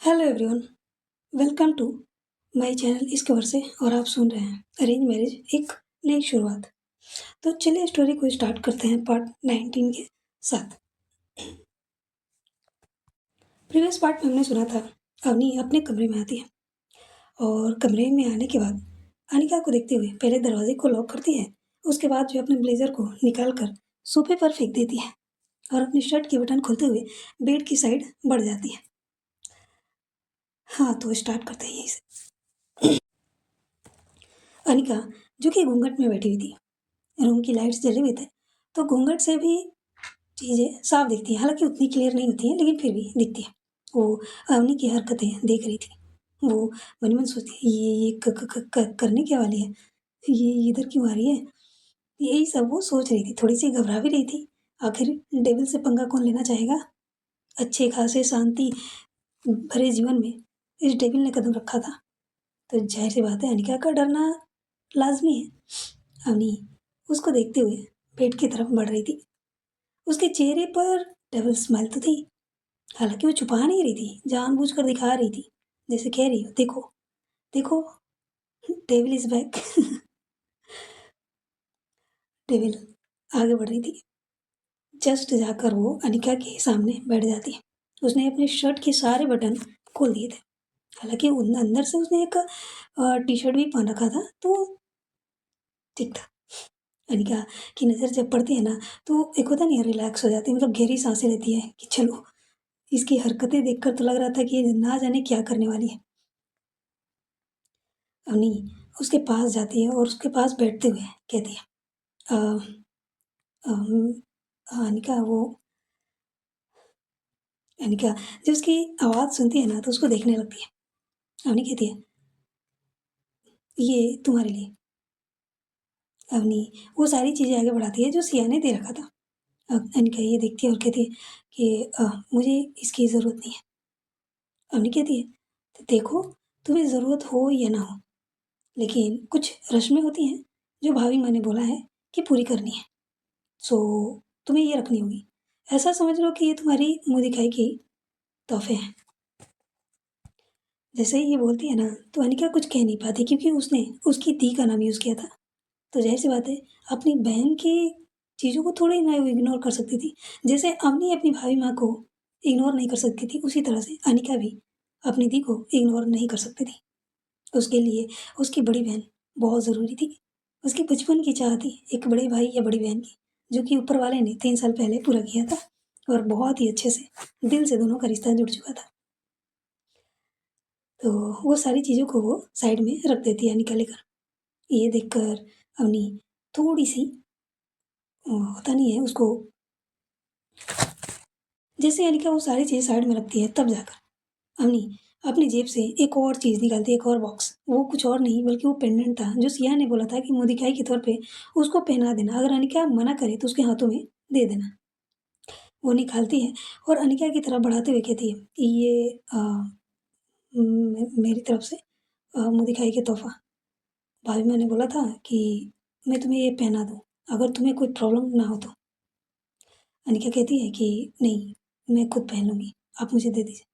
Hello everyone, welcome to my channel इसके ओर से। और आप सुन रहे हैं अरेंज मैरिज एक नई शुरुआत। तो चलिए स्टोरी को स्टार्ट करते हैं पार्ट 19 के साथ। प्रीवियस पार्ट में हमने सुना था अवनी अपने कमरे में आती है और कमरे में आने के बाद अनिका को देखते हुए पहले दरवाजे को लॉक करती है। उसके बाद जो अपने ब्लेजर को निकाल कर सोफे पर फेंक देती है और अपनी शर्ट की बटन खोलते हुए बेड की साइड बढ़ जाती है। हाँ, तो स्टार्ट करते हैं यहीं से। अनिका जो कि घूंघट में बैठी हुई थी, रूम की लाइट्स जले हुए थे, तो घूंघट से भी चीज़ें साफ दिखती हैं। हालांकि उतनी क्लियर नहीं होती हैं, लेकिन फिर भी दिखती है। वो अवनी की हरकतें देख रही थी। वो मन ही मन सोचती है, ये करने क्या वाली है, ये इधर क्यों आ रही है। यही सब वो सोच रही थी। थोड़ी सी घबरा भी रही थी। आखिर डेविल से पंगा कौन लेना चाहेगा। अच्छे खासे शांति भरे जीवन में इस डेविल ने कदम रखा था, तो जाहिर सी बात है अनिका का डरना लाजमी है। अवनी उसको देखते हुए बेड की तरफ बढ़ रही थी। उसके चेहरे पर डेविल स्माइल तो थी। हालांकि वो छुपा नहीं रही थी, जानबूझकर दिखा रही थी, जैसे कह रही हो, देखो देखो, डेविल इज बैक। डेविल आगे बढ़ रही थी। जस्ट जाकर वो अनिका के सामने बैठ जाती है। उसने अपने शर्ट के सारे बटन खोल दिए थे। हालांकि अंदर से उसने एक टी शर्ट भी पहन रखा था, तो ठीक था। अनिका की नज़र जब पड़ती है ना, तो एक होता नहीं, रिलैक्स हो जाती है, मतलब गहरी सांसें लेती है कि चलो, इसकी हरकतें देखकर तो लग रहा था कि ये ना जाने क्या करने वाली है। अवनी उसके पास जाती है और उसके पास बैठते हुए कहती है, "अ, अनिका, वो अनिका जब उसकी आवाज़ सुनती है ना, तो उसको देखने लगती है। अवनी कहती है, ये तुम्हारे लिए। अवनी वो सारी चीज़ें आगे बढ़ाती है जो सिया ने दे रखा था। अनिका ये देखती है और कहती है कि मुझे इसकी ज़रूरत नहीं है। अवनी कहती है, "तो देखो, तुम्हें ज़रूरत हो या ना हो, लेकिन कुछ रस्में होती हैं जो भाभी माँ ने बोला है कि पूरी करनी है, सो तुम्हें ये रखनी होगी। ऐसा समझ लो कि ये तुम्हारी मुँह दिखाई की तोहफे हैं।" जैसे ही ये बोलती है ना, तो अनिका कुछ कह नहीं पाती, क्योंकि उसने उसकी दी का नाम यूज़ किया था। तो ज़ाहिर सी बात है, अपनी बहन की चीज़ों को थोड़ी ना वो इग्नोर कर सकती थी। जैसे अवनी अपनी भाभी माँ को इग्नोर नहीं कर सकती थी, उसी तरह से अनिका भी अपनी दी को इग्नोर नहीं कर सकती थी। उसके लिए उसकी बड़ी बहन बहुत ज़रूरी थी। उसकी बचपन की चाह थी एक बड़े भाई या बड़ी बहन की, जो कि ऊपर वाले ने 3 साल पहले पूरा किया था और बहुत ही अच्छे से दिल से दोनों का रिश्ता जुड़ चुका था। तो वो सारी चीज़ों को वो साइड में रख देती है अनिका लेकर। ये देखकर अवनी थोड़ी-सी होता नहीं है उसको, जैसे अनिका वो सारी चीज़ साइड में रखती है, तब जाकर अवनी अपनी जेब से एक और चीज़ निकालती है, एक और बॉक्स। वो कुछ और नहीं बल्कि वो पेंडेंट था, जो सिया ने बोला था कि मुँह दिखाई के तौर पे उसको पहना देना। अगर अनिका मना करे तो उसके हाथों में दे देना। वो निकालती है और अनिका की तरफ बढ़ाते हुए कहती है, ये मेरी तरफ से मुँह दिखाई के तोहफ़ा। भाभी मैंने बोला था कि मैं तुम्हें ये पहना दूँ, अगर तुम्हें कोई प्रॉब्लम ना हो तो। अनिका कहती है कि नहीं, मैं खुद पहन लूँगी, आप मुझे दे दीजिए।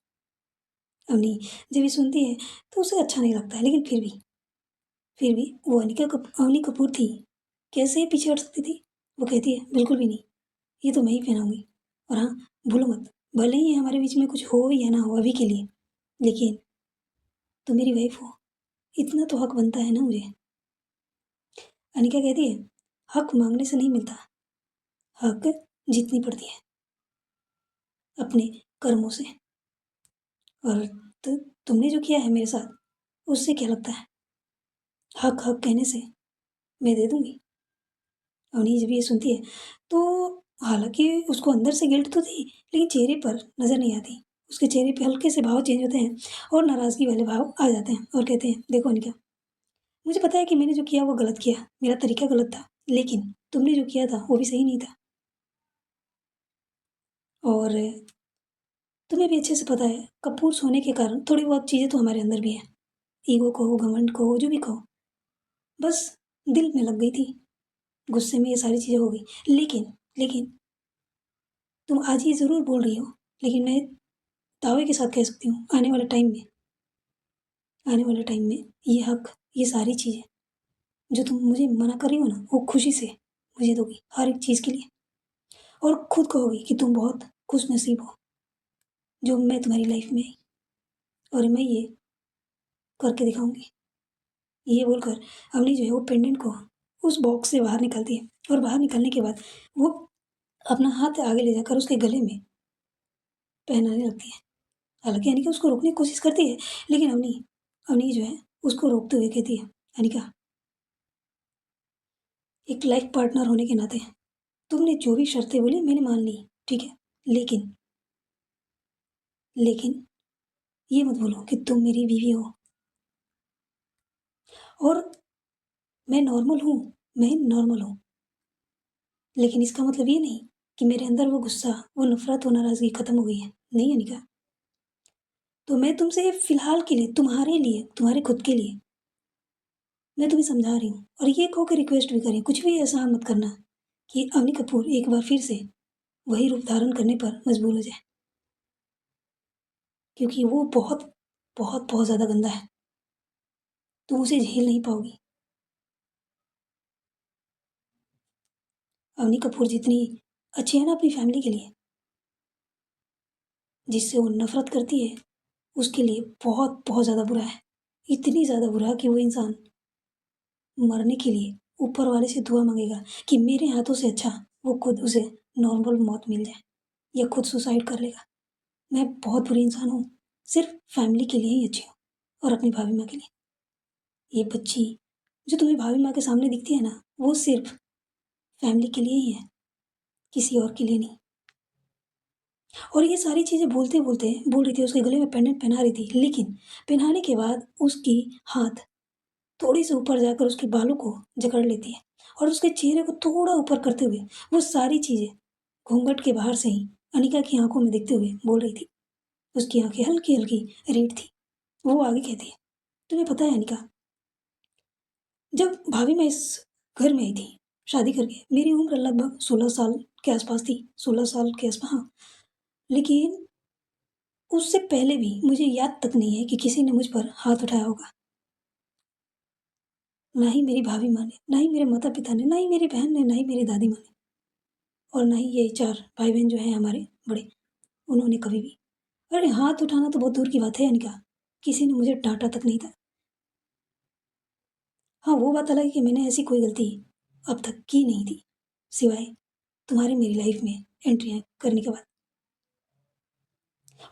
अवनी जब ये सुनती है तो उसे अच्छा नहीं लगता है, लेकिन फिर भी वो अवनी कपूर थी, कैसे पीछे हट सकती थी। वो कहती है, बिल्कुल भी नहीं, ये तो मैं ही पहनाऊँगी। और हाँ, भूलो मत, भले ही हमारे बीच में कुछ हो या ना हो अभी के लिए, लेकिन तुम मेरी वाइफ़ हो, इतना तो हक बनता है ना मुझे। अनिका कहती है, हक माँगने से नहीं मिलता, हक जीतनी पड़ती है अपने कर्मों से। और तुमने जो किया है मेरे साथ, उससे क्या लगता है? हक हक कहने से मैं दे दूँगी। अवनी जब ये सुनती है, तो हालाँकि उसको अंदर से गिल्ट तो थी, लेकिन चेहरे पर नज़र नहीं आती। उसके चेहरे पे हल्के से भाव चेंज होते हैं और नाराज़गी वाले भाव आ जाते हैं और कहते हैं, देखो अनिका, मुझे पता है कि मैंने जो किया वो गलत किया, मेरा तरीका गलत था, लेकिन तुमने जो किया था वो भी सही नहीं था। और तुम्हें भी अच्छे से पता है, कपूर्स होने के कारण थोड़ी बहुत चीज़ें तो हमारे अंदर भी हैं। ईगो कहो, घमंड कहो, जो भी कहो, बस दिल में लग गई थी, गुस्से में ये सारी चीज़ें हो गई। लेकिन लेकिन तुम आज ये ज़रूर बोल रही हो, लेकिन मैं दावे के साथ कह सकती हूँ, आने वाले टाइम में ये हक, ये सारी चीज़ें जो तुम मुझे मना कर रही हो ना, वो खुशी से मुझे दोगी हर एक चीज़ के लिए, और खुद कहोगी कि तुम बहुत खुशनसीब हो जो मैं तुम्हारी लाइफ में आई, और मैं ये करके दिखाऊंगी। ये बोलकर अवनी जो है वो पेंडेंट को उस बॉक्स से बाहर निकलती है, और बाहर निकलने के बाद वो अपना हाथ आगे ले जाकर उसके गले में पहनाने लगती है। हालांकि अनिका उसको रोकने की कोशिश करती है, लेकिन अवनी अवनी जो है उसको रोकते हुए कहती है, अनिका, एक लाइफ पार्टनर होने के नाते तुमने जो भी शर्तें बोली मैंने मान ली, ठीक है, लेकिन लेकिन ये मत बोलो कि तुम मेरी बीवी हो, और मैं नॉर्मल हूँ, मैं नॉर्मल हूँ, लेकिन इसका मतलब ये नहीं कि मेरे अंदर वो गुस्सा, वो नफरत, वो नाराज़गी खत्म हो गई है। नहीं अनिका, तो मैं तुमसे फिलहाल के लिए, तुम्हारे लिए, तुम्हारे खुद के लिए मैं तुम्हें समझा रही हूँ, और ये कहो के रिक्वेस्ट भी करें, कुछ भी ऐसा मत करना कि अवनी कपूर एक बार फिर से वही रूप धारण करने पर मजबूर हो जाए, क्योंकि वो बहुत बहुत बहुत ज़्यादा गंदा है, तुम उसे झेल नहीं पाओगी। अवनी कपूर जितनी अच्छी है ना अपनी फैमिली के लिए, जिससे वो नफरत करती है उसके लिए बहुत बहुत ज़्यादा बुरा है। इतनी ज़्यादा बुरा कि वो इंसान मरने के लिए ऊपर वाले से दुआ मांगेगा कि मेरे हाथों से अच्छा वो खुद उसे नॉर्मल मौत मिल जाए, या खुद सुसाइड कर लेगा। मैं बहुत बुरी इंसान हूँ, सिर्फ फैमिली के लिए ही अच्छी हूँ, और अपनी भाभी माँ के लिए। ये बच्ची जो तुम्हें भाभी माँ के सामने दिखती है ना, वो सिर्फ फैमिली के लिए ही है, किसी और के लिए नहीं। और ये सारी चीज़ें बोलते बोलते बोल रही थी, उसके गले में पेंडेंट पहना रही थी, लेकिन पहनाने के बाद उसकी हाथ थोड़ी से ऊपर जाकर उसके बालों को जकड़ लेती है, और उसके चेहरे को थोड़ा ऊपर करते हुए वो सारी चीज़ें घूंघट के बाहर से ही अनिका की आंखों में देखते हुए बोल रही थी। उसकी आंखें हल्की हल्की रेड थी। वो आगे कहती है, तुम्हें पता है अनिका, जब भाभी मैं इस घर में आई थी शादी करके, मेरी उम्र लगभग 16 साल के आसपास थी, 16 साल के आसपास, हाँ। लेकिन उससे पहले भी मुझे याद तक नहीं है कि किसी ने मुझ पर हाथ उठाया होगा। ना ही मेरी भाभी माँ ने, ना ही मेरे माता पिता ने, ना ही मेरी बहन ने, ना ही मेरी दादी माँ ने, और ना ही ये 4 भाई बहन जो हैं हमारे बड़े, उन्होंने कभी भी, अरे हाथ उठाना तो बहुत दूर की बात है अनिका, किसी ने मुझे डांटा तक नहीं था। हाँ, वो बात अलग है कि मैंने ऐसी कोई गलती अब तक की नहीं थी, सिवाय तुम्हारी मेरी लाइफ में एंट्रियाँ करने के बाद।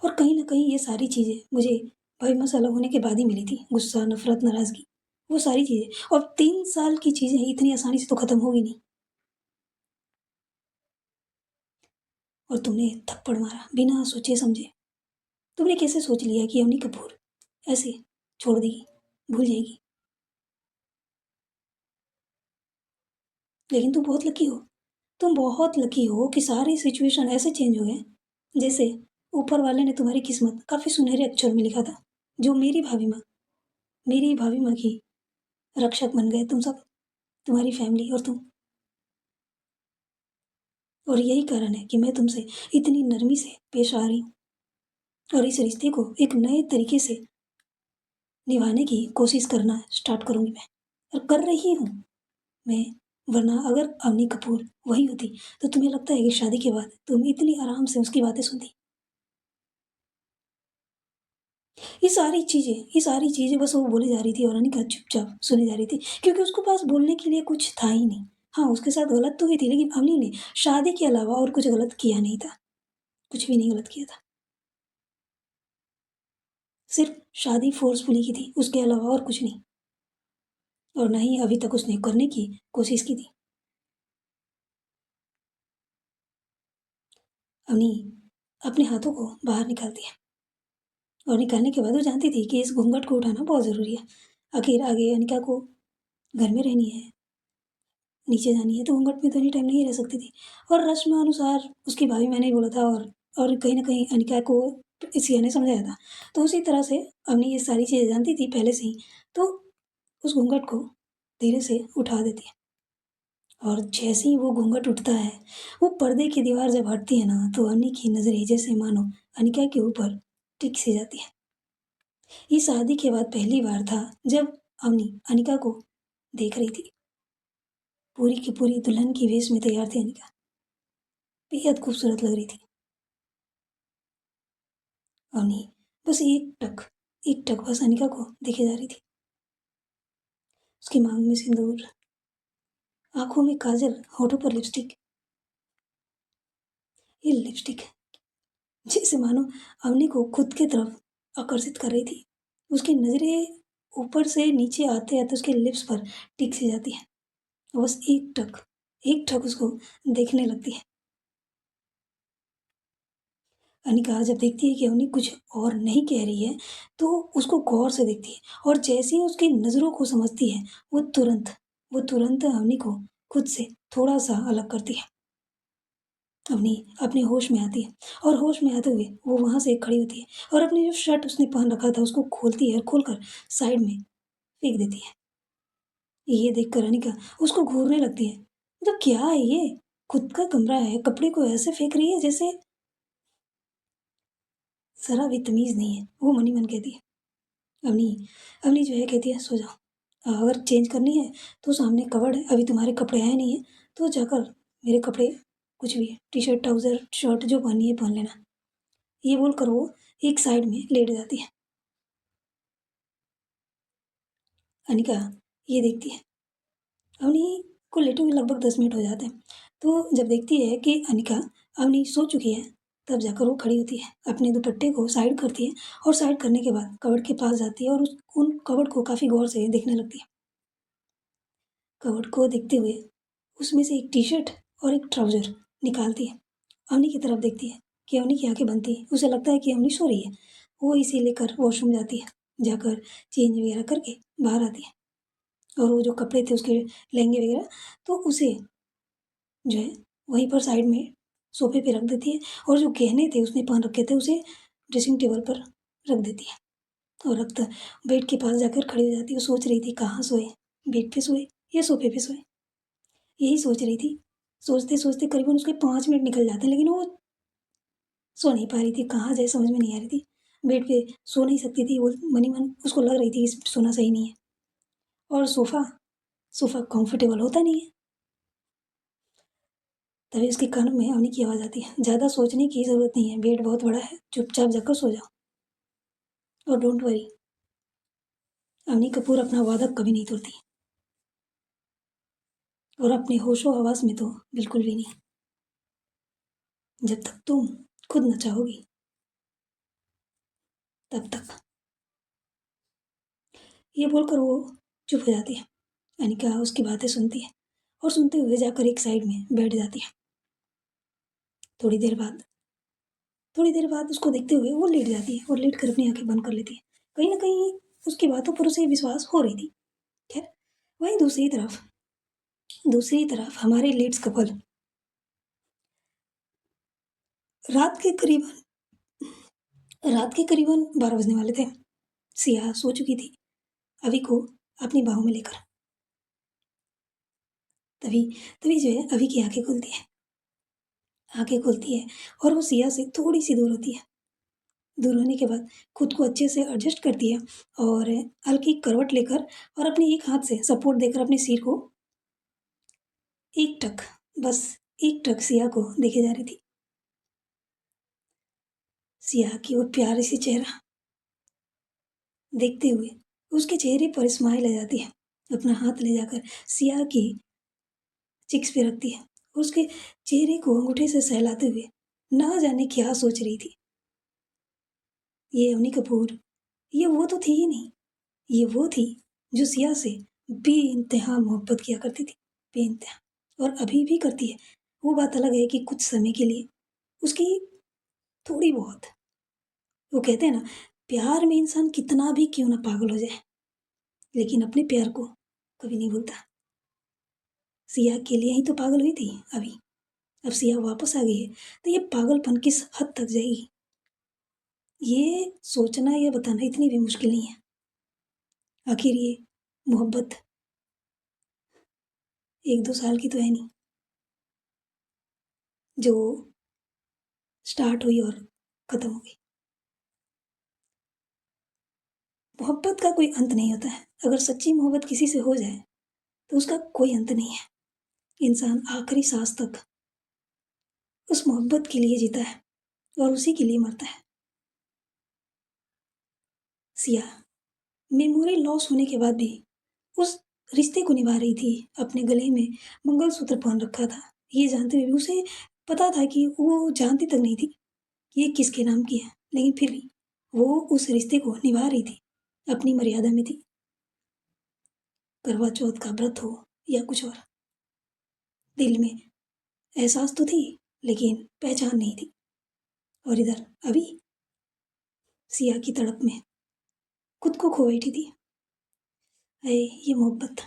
और कहीं न कहीं ये सारी चीज़ें मुझे भाई माँ से अलग होने के बाद ही मिली थी, गुस्सा, नफ़रत, नाराज़गी, वो सारी चीज़ें। और 3 साल की चीज़ें इतनी आसानी से तो ख़त्म होगी नहीं। और तुमने थप्पड़ मारा बिना सोचे समझे। तुमने कैसे सोच लिया कि अवनी कपूर ऐसे छोड़ देगी, भूल जाएगी? लेकिन तुम बहुत लकी हो। तुम बहुत लकी हो कि सारी सिचुएशन ऐसे चेंज हो गए, जैसे ऊपर वाले ने तुम्हारी किस्मत काफ़ी सुनहरे अक्षर में लिखा था। जो मेरी भाभी माँ की रक्षक बन गए तुम सब, तुम्हारी फैमिली और तुम। और यही कारण है कि मैं तुमसे इतनी नरमी से पेश आ रही हूँ, और इस रिश्ते को एक नए तरीके से निभाने की कोशिश करना स्टार्ट करूँगी मैं, और कर रही हूँ मैं। वरना अगर अवनी कपूर वही होती, तो तुम्हें लगता है कि शादी के बाद तुम इतनी आराम से उसकी बातें सुनती? ये सारी चीज़ें बस वो बोले जा रही थी, और अनिका चुपचाप सुने जा रही थी, क्योंकि उसके पास बोलने के लिए कुछ था ही नहीं। हाँ, उसके साथ गलत तो हुई थी, लेकिन अवनी ने शादी के अलावा और कुछ गलत किया नहीं था, कुछ भी नहीं गलत किया था। सिर्फ शादी फ़ोर्सफुली की थी, उसके अलावा और कुछ नहीं, और ना ही अभी तक उसने करने की कोशिश की थी। अवनी अपने हाथों को बाहर निकालती है, और निकालने के बाद वो जानती थी कि इस घूंघट को उठाना बहुत ज़रूरी है। आखिर आगे अनिका को घर में रहनी है, नीचे जानी है, तो घूंघट में तो एनी टाइम नहीं रह सकती थी। और रस्म अनुसार उसकी भाभी मैंने ही बोला था, और कहीं न कहीं अनिका को सिया ने समझाया था। तो उसी तरह से अवनी ये सारी चीज़ें जानती थी पहले से ही, तो उस घूंघट को धीरे से उठा देती है। और जैसे ही वो घूंघट उठता है, वो पर्दे की दीवार जब हटती है ना, तो अवनी की नज़रें जैसे मानो अनिका के ऊपर टिक सी जाती है। ये शादी के बाद पहली बार था जब अवनी अनिका को देख रही थी। पूरी की पूरी दुल्हन की वेश में तैयार थी अनिका। बेहद खूबसूरत लग रही थी। अवनी बस एक टक बस अनिका को देखे जा रही थी। उसकी मांग में सिंदूर, आंखों में काजल, होठों पर लिपस्टिक। ये लिपस्टिक जैसे मानो अवनी को खुद की तरफ आकर्षित कर रही थी। उसकी नजरें ऊपर से नीचे आते आते उसके लिप्स पर टिक सी जाती है। बस एक टक उसको देखने लगती है। अनिका जब देखती है कि अवनी कुछ और नहीं कह रही है, तो उसको गौर से देखती है और जैसे ही उसकी नज़रों को समझती है, वो तुरंत अवनी को खुद से थोड़ा सा अलग करती है। अवनी अपने होश में आती है और होश में आते हुए वो वहां से खड़ी होती है और अपनी जो शर्ट उसने पहन रखा था उसको खोलती है और खोलकर साइड में फेंक देती है। ये देखकर अनिका उसको घूरने लगती है। मतलब क्या है ये? खुद का कमरा है, कपड़े को ऐसे फेंक रही है जैसे जरा भी तमीज नहीं है। वो मनी मन कहती है। अवनी अवनी जो है कहती है सो जाओ। अगर चेंज करनी है तो सामने कवर्ड है, अभी तुम्हारे कपड़े आए नहीं है तो जाकर मेरे कपड़े कुछ भी है, टी शर्ट ट्राउजर शर्ट जो पहनी है पहन लेना। ये बोलकर वो एक साइड में लेट जाती है। अनिका ये देखती है। अवनी को लेटे हुए लगभग 10 मिनट हो जाते हैं। तो जब देखती है कि अनिका अवनी सो चुकी है, तब जाकर वो खड़ी होती है, अपने दुपट्टे को साइड करती है और साइड करने के बाद कबर्ड के पास जाती है और उस उन कबर्ड को काफ़ी गौर से देखने लगती है। कबर्ड को देखते हुए उसमें से एक टी शर्ट और एक ट्राउजर निकालती है। अवनी की तरफ देखती है कि अवनी की आंखें बंद थी। उसे लगता है कि अवनी सो रही है। वो इसे लेकर वॉशरूम जाती है। जाकर चेंज वगैरह करके बाहर आती है और वो जो कपड़े थे उसके लहंगे वगैरह, तो उसे जो है वहीं पर साइड में सोफे पे रख देती है और जो गहने थे उसने पहन रखे थे उसे ड्रेसिंग टेबल पर रख देती है और रखकर बेड के पास जाकर खड़ी हो जाती है। वो सोच रही थी कहाँ सोए, बेड पे सोए या सोफे पे सोए, यही सोच रही थी। सोचते सोचते करीबन उसके 5 मिनट निकल जाते हैं, लेकिन वो सो नहीं पा रही थी, कहाँ जाए समझ में नहीं आ रही थी। बेड पे सो नहीं सकती थी। वो मनी मन उसको लग रही थी कि सोना सही नहीं है और सोफ़ा सोफ़ा कंफर्टेबल होता नहीं है। तभी उसके कान में अवनी की आवाज़ आती है, ज़्यादा सोचने की ज़रूरत नहीं है, बेड बहुत बड़ा है, चुपचाप जाकर सो जाओ और डोंट वरी। अवनी कपूर अपना वादा कभी नहीं तोड़ती और अपने होशो हवास में तो बिल्कुल भी नहीं, जब तक तुम खुद न चाहोगी तब तक। ये बोलकर वो चुप हो जाती है। अनिका उसकी बातें सुनती है और सुनते हुए जाकर एक साइड में बैठ जाती है। थोड़ी देर बाद थोड़ी देर बाद उसको देखते हुए वो लेट जाती है और लेट कर अपनी आंखें बंद कर लेती है। कहीं ना कहीं उसकी बातों पर उसे विश्वास हो रही थी। खैर, वहीं दूसरी तरफ हमारे लीड्स कपल रात के करीबन रात के करीबन 12 बजने वाले थे। सिया सो चुकी थी अभी को अपनी बाहों में लेकर। तभी तभी जो है अभी की आंखें खुलती है और वो सिया से थोड़ी सी दूर होती है। दूर होने के बाद खुद को अच्छे से एडजस्ट करती है और हल्की करवट लेकर और अपनी एक हाथ से सपोर्ट देकर अपने सिर को एक टक बस एक टक सिया को देखे जा रही थी। सिया की वो प्यारी सी चेहरा देखते हुए उसके चेहरे पर स्माइल आ जाती है। अपना हाथ ले जाकर सिया की चिक्स पे रखती है और उसके चेहरे को अंगूठे से सहलाते हुए ना जाने क्या सोच रही थी। ये अवनी कपूर, ये वो तो थी ही नहीं। ये वो थी जो सिया से बेइंतहा मोहब्बत किया करती थी। बेइंतहा, और अभी भी करती है। वो बात अलग है कि कुछ समय के लिए उसकी थोड़ी बहुत, वो कहते हैं ना, प्यार में इंसान कितना भी क्यों ना पागल हो जाए लेकिन अपने प्यार को कभी नहीं भूलता। सिया के लिए ही तो पागल हुई थी अभी। अब सिया वापस आ गई है तो ये पागलपन किस हद तक जाएगी, ये सोचना या बताना इतनी भी मुश्किल नहीं है। आखिर ये मोहब्बत 1-2 साल की तो है नहीं, जो स्टार्ट हुई और खत्म हो गई। मोहब्बत का कोई अंत नहीं होता है। अगर सच्ची मोहब्बत किसी से हो जाए तो उसका कोई अंत नहीं है। इंसान आखिरी सांस तक उस मोहब्बत के लिए जीता है और उसी के लिए मरता है। सिया मेमोरी लॉस होने के बाद भी उस रिश्ते को निभा रही थी। अपने गले में मंगलसूत्र पहन रखा था, ये जानते हुए भी उसे पता था कि वो जानती तक नहीं थी कि ये किसके नाम की है, लेकिन फिर भी वो उस रिश्ते को निभा रही थी, अपनी मर्यादा में थी। करवा चौथ का व्रत हो या कुछ और, दिल में एहसास तो थी लेकिन पहचान नहीं थी। और इधर अभी सिया की तड़प में खुद को खो बैठी थी। अरे ये मोहब्बत।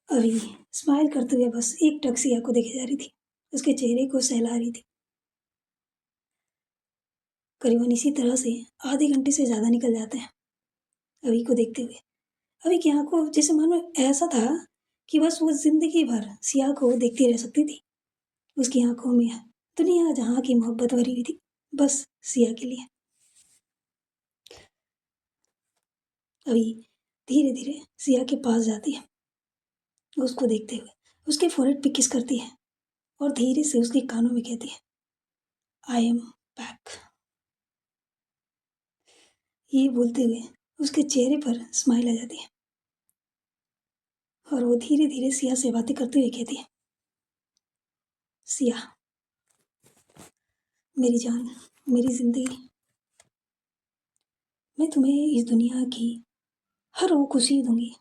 अभी स्माइल करते हुए बस एक टक सिया को देखे जा रही थी, उसके चेहरे को सहला रही थी। करीबन इसी तरह से आधे घंटे से ज़्यादा निकल जाते हैं अभी को देखते हुए। अभी की आंखों जैसे मानो ऐसा था कि बस वो जिंदगी भर सिया को देखती रह सकती थी। उसकी आंखों में दुनिया जहाँ की मोहब्बत भरी हुई थी, बस सिया के लिए। अभी धीरे धीरे सिया के पास जाती है, उसको देखते हुए उसके फोrehead पे किस करती है और धीरे से उसके कानों में कहती है, आई एम बैक। ये बोलते हुए उसके चेहरे पर स्माइल आ जाती है और वो धीरे धीरे सिया से बातें करते हुए कहती है, सिया मेरी जान, मेरी जिंदगी, मैं तुम्हें इस दुनिया की हर वो खुशी दूंगी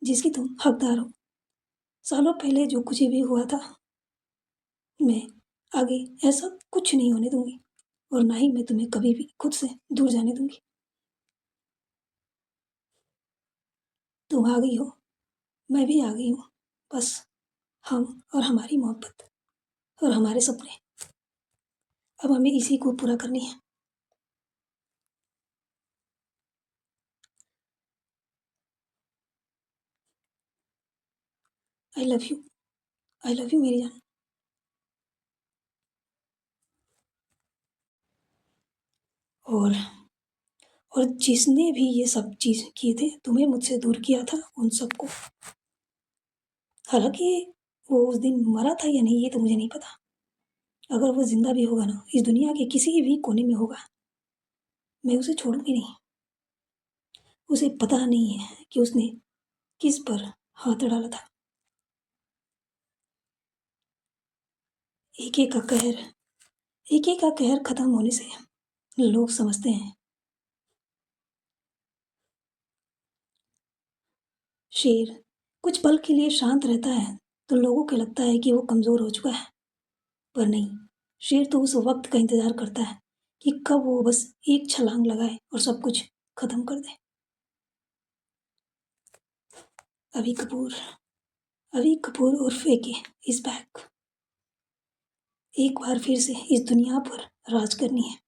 जिसकी तुम हकदार हो। सालों पहले जो कुछ भी हुआ था, मैं आगे ऐसा कुछ नहीं होने दूंगी और ना ही मैं तुम्हें कभी भी खुद से दूर जाने दूंगी। तुम आ गई हो, मैं भी आ गई हूँ। बस हम और हमारी मोहब्बत और हमारे सपने, अब हमें इसी को पूरा करनी है। I love you, I love you मेरी जान। और और जिसने भी ये सब चीज़ किए थे, तुम्हें मुझसे दूर किया था, उन सबको। हालांकि वो उस दिन मरा था या नहीं ये तो मुझे नहीं पता। अगर वो जिंदा भी होगा ना, इस दुनिया के किसी भी कोने में होगा, मैं उसे छोड़ूंगी नहीं। उसे पता नहीं है कि उसने किस पर हाथ डाला था। एक एक का कहर एक एक का कहर खत्म होने से लोग समझते हैं शेर कुछ पल के लिए शांत रहता है तो लोगों को लगता है कि वो कमजोर हो चुका है, पर नहीं। शेर तो उस वक्त का इंतजार करता है कि कब वो बस एक छलांग लगाए और सब कुछ खत्म कर दे। अभी कपूर अभी कपूर उर्फ एके इज बैक। एक बार फिर से इस दुनिया पर राज करनी है,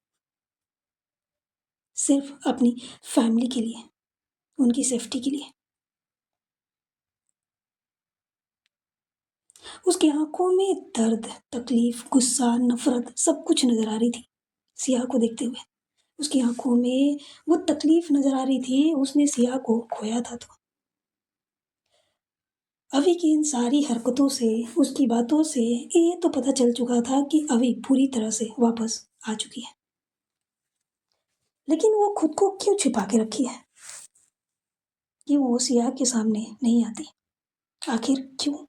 सिर्फ अपनी फैमिली के लिए, उनकी सेफ्टी के लिए। उसकी आंखों में दर्द, तकलीफ, गुस्सा, नफरत सब कुछ नजर आ रही थी सिया को देखते हुए। उसकी आंखों में वो तकलीफ नजर आ रही थी, उसने सिया को खोया था तो। अभी की इन सारी हरकतों से, उसकी बातों से ये तो पता चल चुका था कि अभी पूरी तरह से वापस आ चुकी है। लेकिन वो खुद को क्यों छिपा के रखी है कि वो सिया के सामने नहीं आती? आखिर क्यों?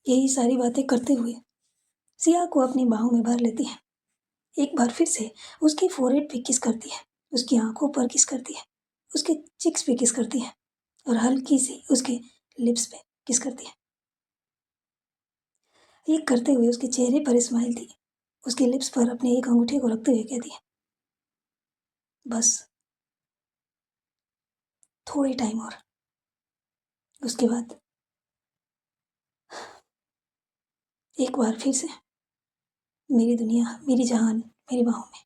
यही सारी बातें करते हुए सिया को अपनी बाहों में भर लेती है। एक बार फिर से उसकी फोrehead पे किस करती है, उसकी आंखों पर किस करती है, उसके चिक्स पे किस करती है और हल्की सी उसके लिप्स पे किस करती है। ये करते हुए उसके चेहरे पर स्माइल थी। उसके लिप्स पर अपने एक अंगूठे को रखते हुए कहती है, बस थोड़ी टाइम और, उसके बाद एक बार फिर से मेरी दुनिया, मेरी जहान मेरी बाहों में।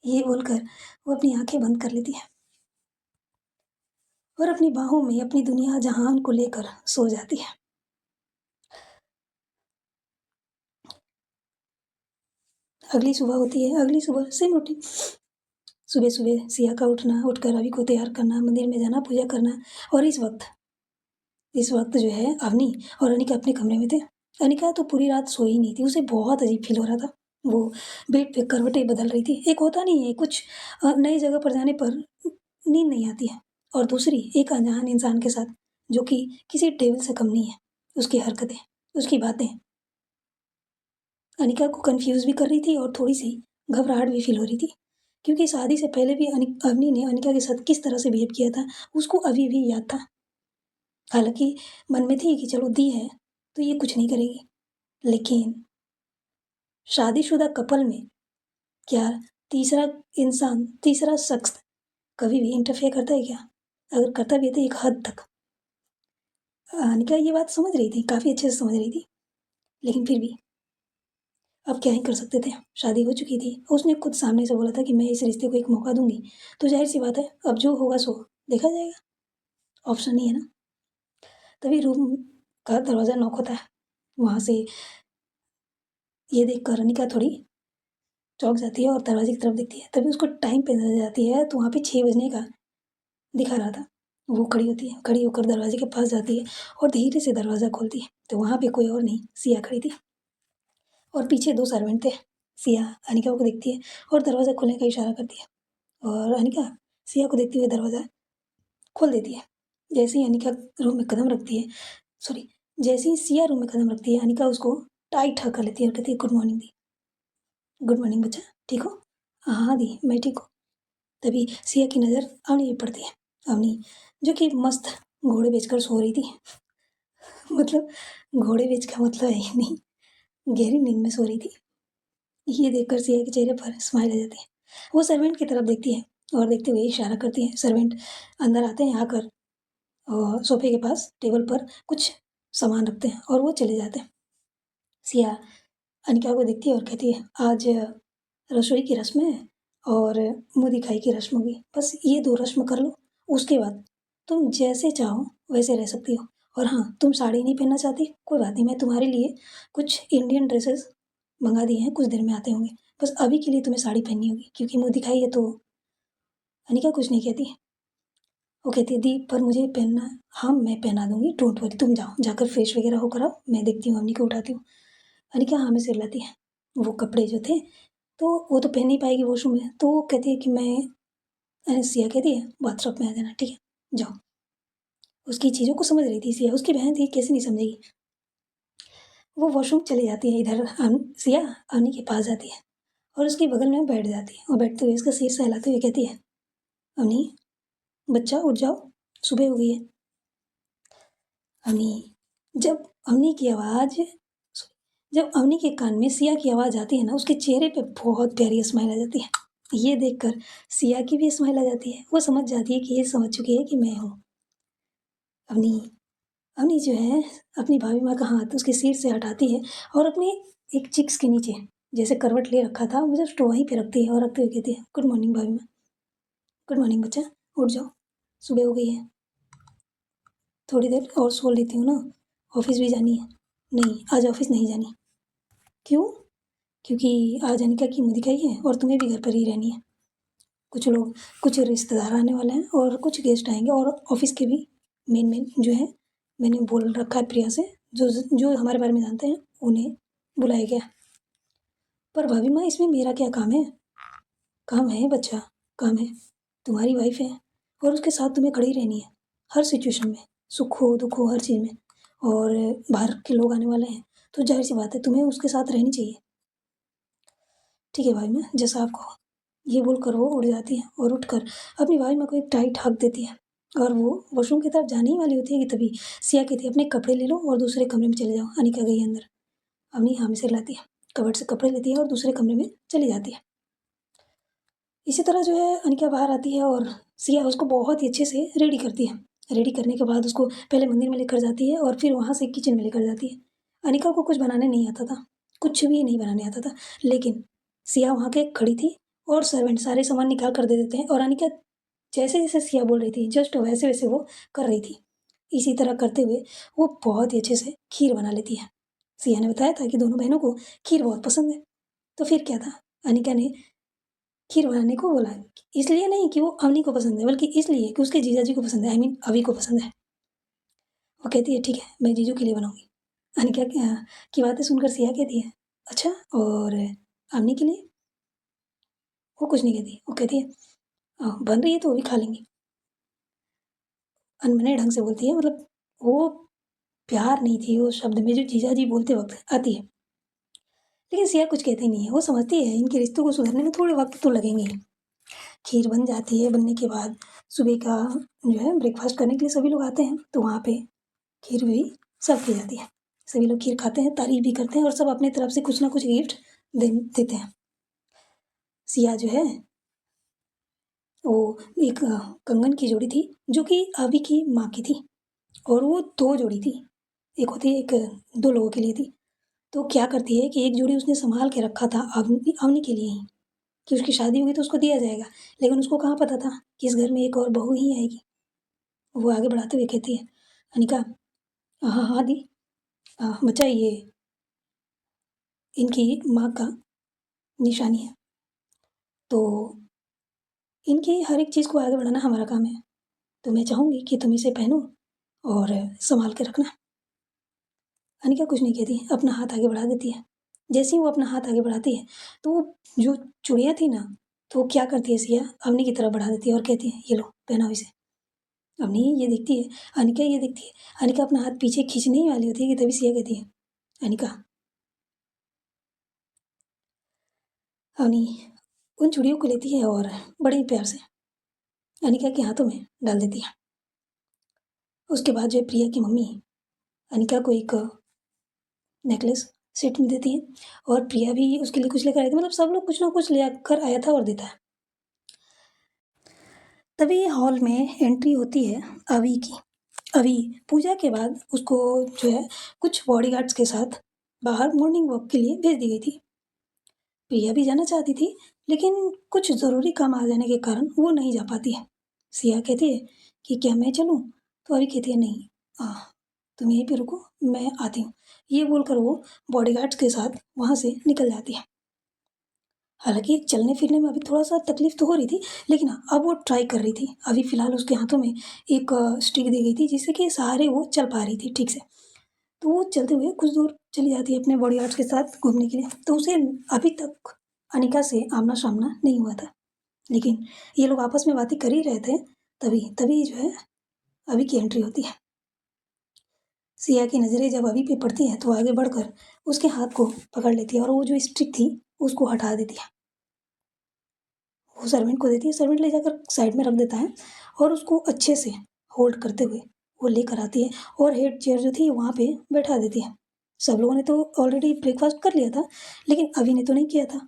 ये बोलकर वो अपनी आंखें बंद कर लेती है और अपनी बाहों में अपनी दुनिया जहान को लेकर सो जाती है। अगली सुबह होती है, अगली सुबह सेम रूटीन। सुबह-सुबह सिया का उठना, उठकर अभी को तैयार करना, मंदिर में जाना, पूजा करना। और इस वक्त जो है अवनी और अनिका अपने कमरे में थे। अनिका तो पूरी रात सोई ही नहीं थी, उसे बहुत अजीब फ़ील हो रहा था। वो बेड पे करवटें बदल रही थी। एक होता नहीं है कुछ नई जगह पर जाने पर नींद नहीं आती है, और दूसरी एक अनजान इंसान के साथ जो कि किसी डेविल से कम नहीं है। उसकी हरकतें, उसकी बातें अनिका को कन्फ्यूज़ भी कर रही थी और थोड़ी-सी घबराहट भी फ़ील हो रही थी। क्योंकि शादी से पहले भी अवनी ने अनिका के साथ किस तरह से बिहेव किया था, उसको अभी भी याद था। हालाँकि मन में थी कि चलो दी है, तो ये कुछ नहीं करेगी। लेकिन शादीशुदा कपल में क्या तीसरा इंसान, तीसरा शख्स कभी भी इंटरफेयर करता है क्या? अगर करता भी है तो एक हद तक। अनिका ये बात समझ रही थी, काफ़ी अच्छे से समझ रही थी। लेकिन फिर भी अब क्या ही कर सकते थे, शादी हो चुकी थी। उसने खुद सामने से बोला था कि मैं इस रिश्ते को एक मौका दूँगी, तो ज़ाहिर-सी बात है, अब जो होगा सो देखा जाएगा, ऑप्शन नहीं है ना। तभी रूम का दरवाज़ा नॉक होता है। वहाँ से ये देखकर अनिका थोड़ी चौंक जाती है और दरवाजे की तरफ देखती है। तभी उसको टाइम पे नज़र आती है, तो वहाँ पे 6 बजने का दिखा रहा था। वो खड़ी होती है, खड़ी होकर दरवाजे के पास जाती है और धीरे से दरवाज़ा खोलती है, तो वहाँ पे कोई और नहीं, सिया खड़ी थी और पीछे 2 सर्वेंट थे। सिया अनिका को देखती है और दरवाज़ा खोलने का इशारा करती है, और अनिका सिया को देखते हुए दरवाज़ा खोल देती है। जैसे ही अनिका रूम में कदम रखती है, सॉरी, जैसे ही सिया रूम में कदम रखती है, अनिका उसको टाइट हग कर लेती है और कहती है, गुड मॉर्निंग दी। गुड मॉर्निंग बच्चा, ठीक हो? हाँ दी, मैं ठीक हूँ। तभी सिया की नज़र अवनी पे पड़ती है। अवनी जो कि मस्त घोड़े बेचकर सो रही थी। मतलब घोड़े बेच का मतलब है ही नहीं, गहरी नींद में सो रही थी। ये देखकर सिया के चेहरे पर स्माइल आ जाती है। वो सर्वेंट की तरफ देखती है और देखते हुए इशारा करती है। सर्वेंट अंदर आते हैं, आकर सोफे के पास टेबल पर कुछ सामान रखते हैं और वो चले जाते हैं। सिया अनिका को देखती है और कहती है, आज रसोई की रस्म है और मुँह दिखाई की रस्म होगी। बस ये 2 रस्म कर लो, उसके बाद तुम जैसे चाहो वैसे रह सकती हो। और हाँ, तुम साड़ी नहीं पहनना चाहती, कोई बात नहीं, मैं तुम्हारे लिए कुछ इंडियन ड्रेसेस मँगा दिए हैं, कुछ देर में आते होंगे। बस अभी के लिए तुम्हें साड़ी पहननी होगी, क्योंकि मुँह दिखाई है तो। अनिका कुछ नहीं कहती। वो कहती है, दी पर मुझे पहनना है। हाँ, मैं पहना दूँगी, डोंट वरी, तुम जाओ, जाकर फ्रेश वगैरह होकर आओ, मैं देखती हूँ, अवनी को उठाती हूँ। अनिका हाँ में सिर हिलाती है। वो कपड़े जो थे, तो वो तो पहन नहीं पाएगी वॉशरूम में, तो वो कहती है कि सिया कहती है, बाथटब में आ जाना, ठीक है, जाओ। उसकी चीज़ों को समझ रही थी सिया, उसकी बहन थी, कैसे नहीं समझेगी। वो वॉशरूम चली जाती है, इधर सिया अवनी के पास जाती है और उसके बगल में बैठ जाती है और बैठते हुए उसका सिर सहलाते हुए कहती है, अवनी बच्चा उठ जाओ, सुबह हो गई है। अवनी जब अवनी की आवाज़ जब अवनी के कान में सिया की आवाज़ आती है ना, उसके चेहरे पे बहुत प्यारी स्माइल आ जाती है। ये देखकर सिया की भी स्माइल आ जाती है। वो समझ जाती है कि ये समझ चुकी है कि मैं हूँ। अवनी अवनी जो है अपनी भाभी माँ का हाथ उसके सिर से हटाती है और अपने एक चिक्स के नीचे जैसे करवट ले रखा था, वो जस्ट वहीं पे रखती है और रखते हुए कहती है, गुड मॉर्निंग भाभी माँ, गुड मॉर्निंग बच्चा, उठ जाओ, सुबह हो गई है, थोड़ी देर और सो लेती हूँ ना, ऑफिस भी जानी है। नहीं, आज ऑफिस नहीं जानी। क्यों? क्योंकि आज अनिका की मुँह दिखाई है और तुम्हें भी घर पर ही रहनी है। कुछ लोग, कुछ रिश्तेदार आने वाले हैं और कुछ गेस्ट आएंगे, और ऑफिस के भी मेन मेन जो है, मैंने बोल रखा है प्रिया से, जो जो हमारे बारे में जानते हैं उन्हें बुलाया गया। पर भाभी माँ, इसमें मेरा क्या काम है? काम है बच्चा, काम है। तुम्हारी वाइफ है और उसके साथ तुम्हें खड़ी रहनी है हर सिचुएशन में, सुख हो दुख हो हर चीज़ में। और बाहर के लोग आने वाले हैं, तो जाहिर सी बात है तुम्हें उसके साथ रहनी चाहिए। ठीक है भाई माँ, जैसा आप कहो। ये बोलकर वो उड़ जाती है और उठकर अपनी भाई माँ को एक टाइट हग देती है, और वो वॉशरूम की तरफ जाने ही वाली होती है कि तभी सिया कहती है, अपने कपड़े ले लो और दूसरे कमरे में चले जाओ। अनिका गई अंदर। अवनी हाँ में सिर लाती है, कबर्ड से कपड़े लेती है और दूसरे कमरे में चली जाती है। इसी तरह जो है अनिका बाहर आती है और सिया उसको बहुत ही अच्छे से रेडी करती है। रेडी करने के बाद उसको पहले मंदिर में लेकर जाती है और फिर वहाँ से किचन में लेकर जाती है। अनिका को कुछ बनाने नहीं आता था, कुछ भी नहीं बनाने आता था, लेकिन सिया वहाँ के खड़ी थी और सर्वेंट सारे सामान निकाल कर दे देते हैं और अनिका जैसे जैसे सिया बोल रही थी जस्ट वैसे वैसे वो कर रही थी। इसी तरह करते हुए वो बहुत ही अच्छे से खीर बना लेती है। सिया ने बताया था कि दोनों बहनों को खीर बहुत पसंद है। तो फिर क्या था, अनिका ने खीर बनाने को बोला। इसलिए नहीं कि वो अवनी को पसंद है, बल्कि इसलिए कि उसके जीजा जी को पसंद है, आई मीन अभी को पसंद है। वो कहती है ठीक है, मैं जीजू के लिए बनाऊंगी। अनिका की बातें सुनकर सिया कहती है अच्छा, और अवनी के लिए? वो कुछ नहीं कहती, वो कहती है बन रही है तो वो भी खा लेंगी। अनमने ढंग से बोलती है, मतलब वो प्यार नहीं थी वो शब्द में जो जीजा जी बोलते वक्त आती है। लेकिन सिया कुछ कहती नहीं है, वो समझती है इनके रिश्तों को सुधरने में थोड़े वक्त तो लगेंगे ही। खीर बन जाती है, बनने के बाद सुबह का जो है ब्रेकफास्ट करने के लिए सभी लोग आते हैं, तो वहाँ पे खीर भी सर्व की जाती है। सभी लोग खीर खाते हैं, तारीफ भी करते हैं और सब अपने तरफ से कुछ ना कुछ गिफ्ट देते हैं। सिया जो है वो एक कंगन की जोड़ी थी जो कि अभी की माँ की थी, और वो दो जोड़ी थी, एक होती एक दो लोगों के लिए थी। तो क्या करती है कि एक जोड़ी उसने संभाल के रखा था अवनी अवनी के लिए ही, कि उसकी शादी होगी तो उसको दिया जाएगा। लेकिन उसको कहाँ पता था कि इस घर में एक और बहू ही आएगी। वो आगे बढ़ाते हुए कहती है अनिका, हाँ हाँ दी, बच्चा ये इनकी माँ का निशानी है, तो इनकी हर एक चीज़ को आगे बढ़ाना हमारा काम है। तो मैं चाहूँगी कि तुम इसे पहनो और संभाल के रखना। अनिका कुछ नहीं कहती, अपना हाथ आगे बढ़ा देती है। जैसे ही वो अपना हाथ आगे बढ़ाती है तो वो जो चूड़ियाँ थी ना, तो वो क्या करती है सिया, अवनी की तरफ बढ़ा देती है और कहती है ये लो पहनाओ इसे। अवनी ये देखती है, अनिका ये देखती है, अनिका अपना हाथ पीछे खींचने ही वाली होती है कि तभी सिया कहती है अनिका। अवनी उन चूड़ियों को लेती है और बड़े ही प्यार से अनिका के हाथों में डाल देती है। उसके बाद जो है प्रिया की मम्मी अनिका को एक नेकलेस सेट में देती है, और प्रिया भी उसके लिए कुछ लेकर आई थी, मतलब सब लोग कुछ ना कुछ लेकर आया था और देता है। तभी हॉल में एंट्री होती है अवी की। अभी पूजा के बाद उसको जो है कुछ बॉडीगार्ड्स के साथ बाहर मॉर्निंग वॉक के लिए भेज दी गई थी। प्रिया भी जाना चाहती थी, लेकिन कुछ ज़रूरी काम आ जाने के कारण वो नहीं जा पाती है। सिया कहती है कि क्या मैं चलूँ? तो अभी कहती है नहीं, आ, तुम यहीं पे रुको, मैं आती हूँ। ये बोलकर वो बॉडीगार्ड्स के साथ वहाँ से निकल जाती है। हालांकि चलने फिरने में अभी थोड़ा सा तकलीफ तो हो रही थी, लेकिन अब वो ट्राई कर रही थी। अभी फ़िलहाल उसके हाथों में एक स्टिक दी गई थी जिससे कि सहारे वो चल पा रही थी ठीक से। तो वो चलते हुए कुछ दूर चली जाती है अपने बॉडीगार्ड्स के साथ घूमने के लिए। तो उसे अभी तक अनिका से आमना-सामना नहीं हुआ था। लेकिन ये लोग आपस में बातें कर ही रहे थे, तभी तभी जो है अभी की एंट्री होती है। सिया की नज़रें जब अभी पे पड़ती हैं तो आगे बढ़कर उसके हाथ को पकड़ लेती है और वो जो स्टिक थी उसको हटा देती है। वो सर्वेंट को देती है, सर्वेंट ले जाकर साइड में रख देता है और उसको अच्छे से होल्ड करते हुए वो लेकर आती है और हेड चेयर जो थी वहाँ पे बैठा देती है। सब लोगों ने तो ऑलरेडी ब्रेकफास्ट कर लिया था, लेकिन अभी ने तो नहीं किया था।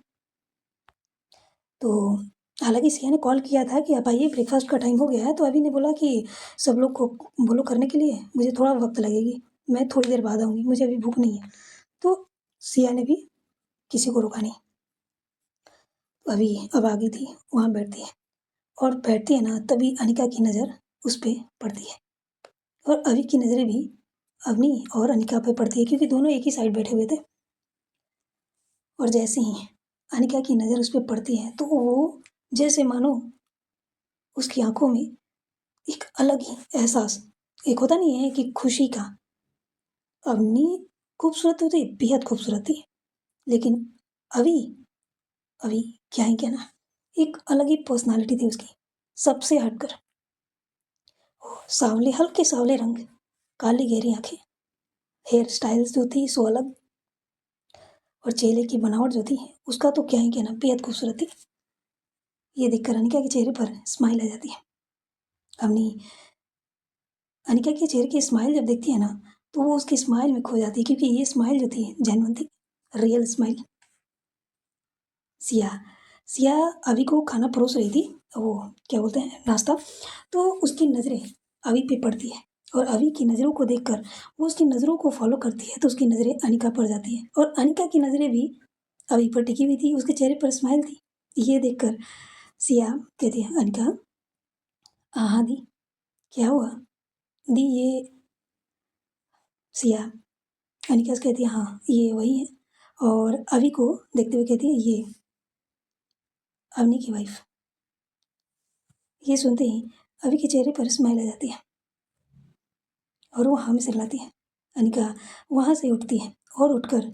तो हालाँकि सिया ने कॉल किया था कि आप आइए ब्रेकफास्ट का टाइम हो गया है, तो अभी ने बोला कि सब लोग को बोलो करने के लिए, मुझे थोड़ा वक्त लगेगी, मैं थोड़ी देर बाद आऊँगी, मुझे अभी भूख नहीं है। तो सिया ने भी किसी को रोका नहीं। अभी अब आ गई थी, वहाँ बैठती है और बैठती है ना, तभी अनिका की नज़र उस पे पड़ती है और अभी की नज़रें भी अवनी और अनिका पे पड़ती है, क्योंकि दोनों एक ही साइड बैठे हुए थे। और जैसे ही अनिका की नज़र उस पे पड़ती है तो वो जैसे मानो उसकी आंखों में एक अलग ही एहसास, एक होता नहीं है कि खुशी का। अवनी खूबसूरत तो थी, बेहद खूबसूरत थी, लेकिन अभी अभी क्या ही कहना, एक अलग ही पर्सनालिटी थी उसकी, सबसे हटकर। सांवले, हल्के सांवले रंग, काली गहरी आंखें, हेयर स्टाइल्स जो थी सो अलग, और चेहरे की बनावट जो थी उसका तो क्या ही कहना, बेहद खूबसूरत थी। ये देखकर अनिका के चेहरे पर स्माइल आ जाती है। अवनी अनिका के चेहरे की स्माइल जब देखती है ना, तो वो उसकी स्माइल में खो जाती है, क्योंकि ये स्माइल जो थी जेन्युइन थी, रियल स्माइल। सिया सिया अभी को खाना परोस रही थी, वो क्या बोलते हैं नाश्ता। तो उसकी नज़रें अभी पे पड़ती है और अभी की नज़रों को देखकर वो उसकी नज़रों को फॉलो करती है, तो उसकी नज़रें अनिका पर जाती है और अनिका की नज़रें भी अभी पर टिकी हुई थी, उसके चेहरे पर स्माइल थी। ये देखकर सिया कहती है अनिका, हाँ दी, क्या हुआ? दी ये सिया। अनिका से कहती है हाँ ये वही है, और अभी को देखते हुए कहती है ये अवनी की वाइफ। ये सुनते ही अभी के चेहरे पर स्माइल आ जाती है और वो हाँ में सिरलाती है। अनिका वहाँ से उठती है और उठकर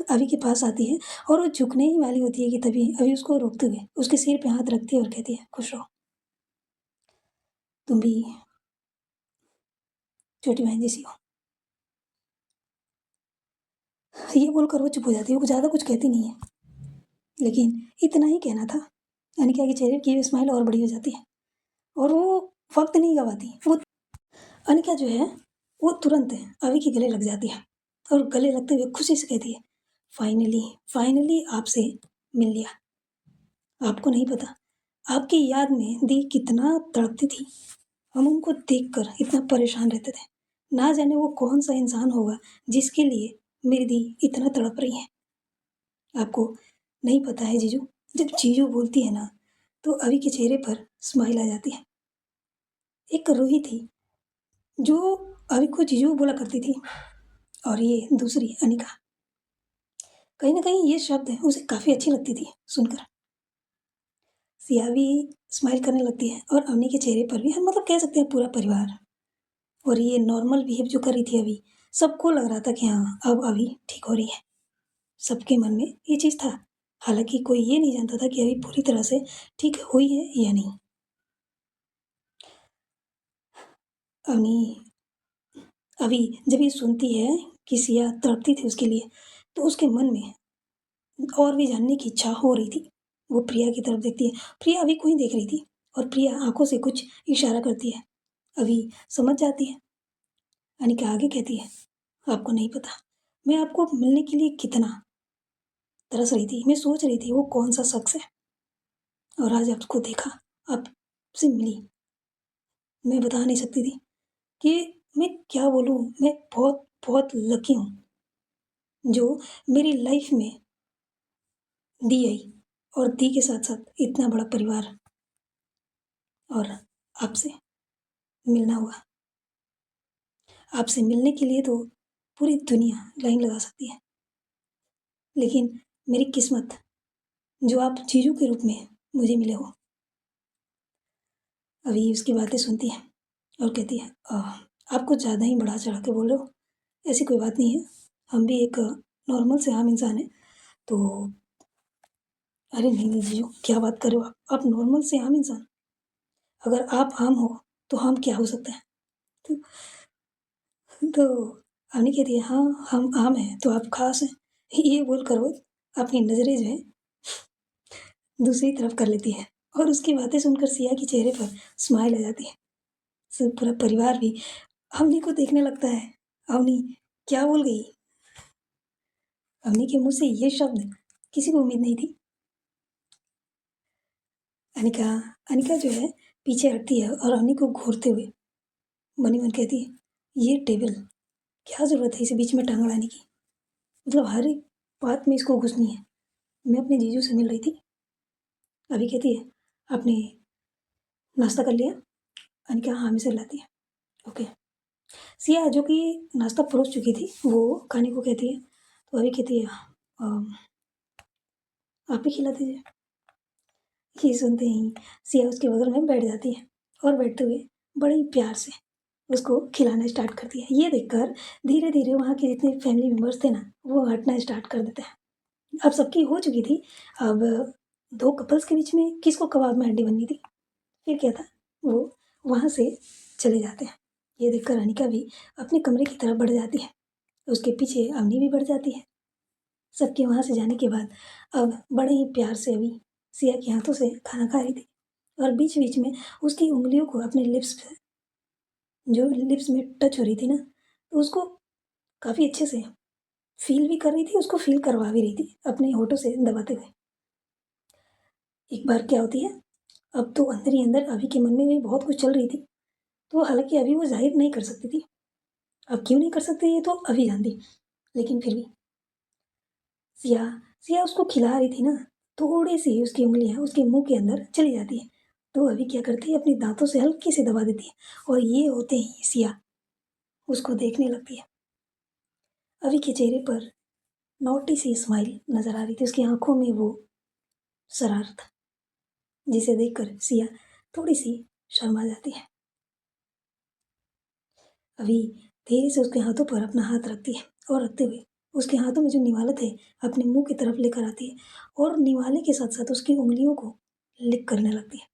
अभी के पास आती है, और वो झुकने ही वाली होती है कि तभी अभी उसको रोकते हुए उसके सिर पे हाथ रखती है और कहती है खुश रहो, तुम भी छोटी बहन जैसी हो। ये बोलकर वो चुप हो जाती है, वो ज़्यादा कुछ कहती नहीं है, लेकिन इतना ही कहना था। अनिका के चेहरे की स्माइल और बड़ी हो जाती है और वो वक्त नहीं गवाती। वो अनिका जो है वो तुरंत अभी के गले लग जाती है और गले लगते हुए खुशी से कहती है फाइनली फाइनली आपसे मिल लिया। आपको नहीं पता आपकी याद में दी कितना तड़पती थी। हम उनको देखकर इतना परेशान रहते थे। ना जाने वो कौन सा इंसान होगा जिसके लिए मेरी दी इतना तड़प रही है। आपको नहीं पता है जीजू, जब जीजू बोलती है ना तो अभी के चेहरे पर स्माइल आ जाती है। एक रूही थी जो अभी को जीजू बोला करती थी, और ये दूसरी अनिका, कहीं ना कहीं ये शब्द है उसे काफ़ी अच्छी लगती थी सुनकर। सिया भी स्माइल करने लगती है और अवनी के चेहरे पर भी, हम मतलब कह सकते हैं पूरा परिवार। और ये नॉर्मल बिहेव जो कर रही थी अभी, सबको लग रहा था कि हाँ अब अभी ठीक हो रही है। सबके मन में ये चीज़ था, हालांकि कोई ये नहीं जानता था कि अभी पूरी तरह से ठीक हुई है या नहीं। अवनी अभी जब ये सुनती है कि सिया तड़पती थी उसके लिए, तो उसके मन में और भी जानने की इच्छा हो रही थी। वो प्रिया की तरफ देखती है, प्रिया अभी को ही देख रही थी और प्रिया आंखों से कुछ इशारा करती है। अभी समझ जाती है। अनिका आगे कहती है आपको नहीं पता मैं आपको मिलने के लिए कितना तरस रही थी। मैं सोच रही थी वो कौन सा शख्स है, और आज आपको देखा, आपसे मिली। मैं बता नहीं सकती थी कि मैं क्या बोलूँ। मैं बहुत बहुत लकी हूँ जो मेरी लाइफ में दी आई, और दी के साथ साथ इतना बड़ा परिवार, और आपसे मिलना हुआ। आपसे मिलने के लिए तो पूरी दुनिया लाइन लगा सकती है, लेकिन मेरी किस्मत जो आप जीजू के रूप में मुझे मिले हो। अभी उसकी बातें सुनती है और कहती है आप कुछ ज़्यादा ही बढ़ा चढ़ा के बोल रहे हो। ऐसी कोई बात नहीं है, हम भी एक नॉर्मल से आम इंसान हैं। तो अरे नहीं नहीं जीजू, क्या बात कर रहे हो आप नॉर्मल से आम इंसान। अगर आप आम हो तो हम क्या हो सकते हैं। तो, तो अवनी कहती है हाँ हम आम हैं तो आप खास हैं। ये बोल कर वो अपनी नज़रें जो है दूसरी तरफ कर लेती है, और उसकी बातें सुनकर सिया के चेहरे पर स्माइल आ जाती है। सब पूरा परिवार भी अवनी को देखने लगता है। अवनी क्या बोल गई। अवनी के मुंह से ये शब्द किसी को उम्मीद नहीं थी। अनिका अनिका जो है पीछे हटती है और अवनी को घूरते हुए मनी मन कहती है ये टेबल, क्या ज़रूरत है इसे बीच में टांग लाने की। मतलब हर एक बात में इसको घुसनी है। मैं अपने जीजू से मिल रही थी। अभी कहती है आपने नाश्ता कर लिया। अनिका हाँ में से लाती है। ओके। सिया जो कि नाश्ता परोस चुकी थी वो खाने को कहती है, तो अभी कहती है "अम, आप ही खिला दीजिए। ये सुनते ही सिया उसके बगल में बैठ जाती है और बैठते हुए बड़े ही प्यार से उसको खिलाना स्टार्ट करती है। ये देखकर धीरे धीरे वहाँ के जितने फैमिली मेम्बर्स थे ना वो हटना स्टार्ट कर देते हैं। अब सबकी हो चुकी थी। अब दो कपल्स के बीच में किसको कबाब में हड्डी बननी थी। फिर क्या था, वो वहाँ से चले जाते हैं। ये देखकर अनिका भी अपने कमरे की तरफ बढ़ जाती है, उसके पीछे अवनी भी बढ़ जाती है। सबके वहाँ से जाने के बाद अब बड़े ही प्यार से अभी सिया के हाथों से खाना खा रही थी, और बीच बीच में उसकी उंगलियों को अपने लिप्स पे, जो लिप्स में टच हो रही थी ना, तो उसको काफ़ी अच्छे से फील भी कर रही थी, उसको फील करवा भी रही थी अपने होठों से दबाते हुए। एक बार क्या होती है, अब तो अंदर ही अंदर अभी के मन में भी बहुत कुछ चल रही थी, तो हालांकि अभी वो जाहिर नहीं कर सकती थी। अब क्यों नहीं कर सकती ये तो अभी जानती, लेकिन फिर भी सिया सिया उसको खिला रही थी ना, थोड़ी सी उसकी उंगलियां उसके मुंह के अंदर चली जाती है। तो अभी क्या करती है, अपने दाँतों से हल्की सी दबा देती है और ये होते ही सिया उसको देखने लगती है। अभी के चेहरे पर नॉटी सी स्माइल नज़र आ रही थी, उसकी आँखों में वो शरारत, जिसे देखकर सिया थोड़ी-सी शर्मा जाती है। अभी धीरे से उसके हाथों पर अपना हाथ रखती है और रखते हुए उसके हाथों में जो निवाले थे अपने मुंह की तरफ लेकर आती है और निवाले के साथ साथ उसकी उंगलियों को लिक करने लगती है।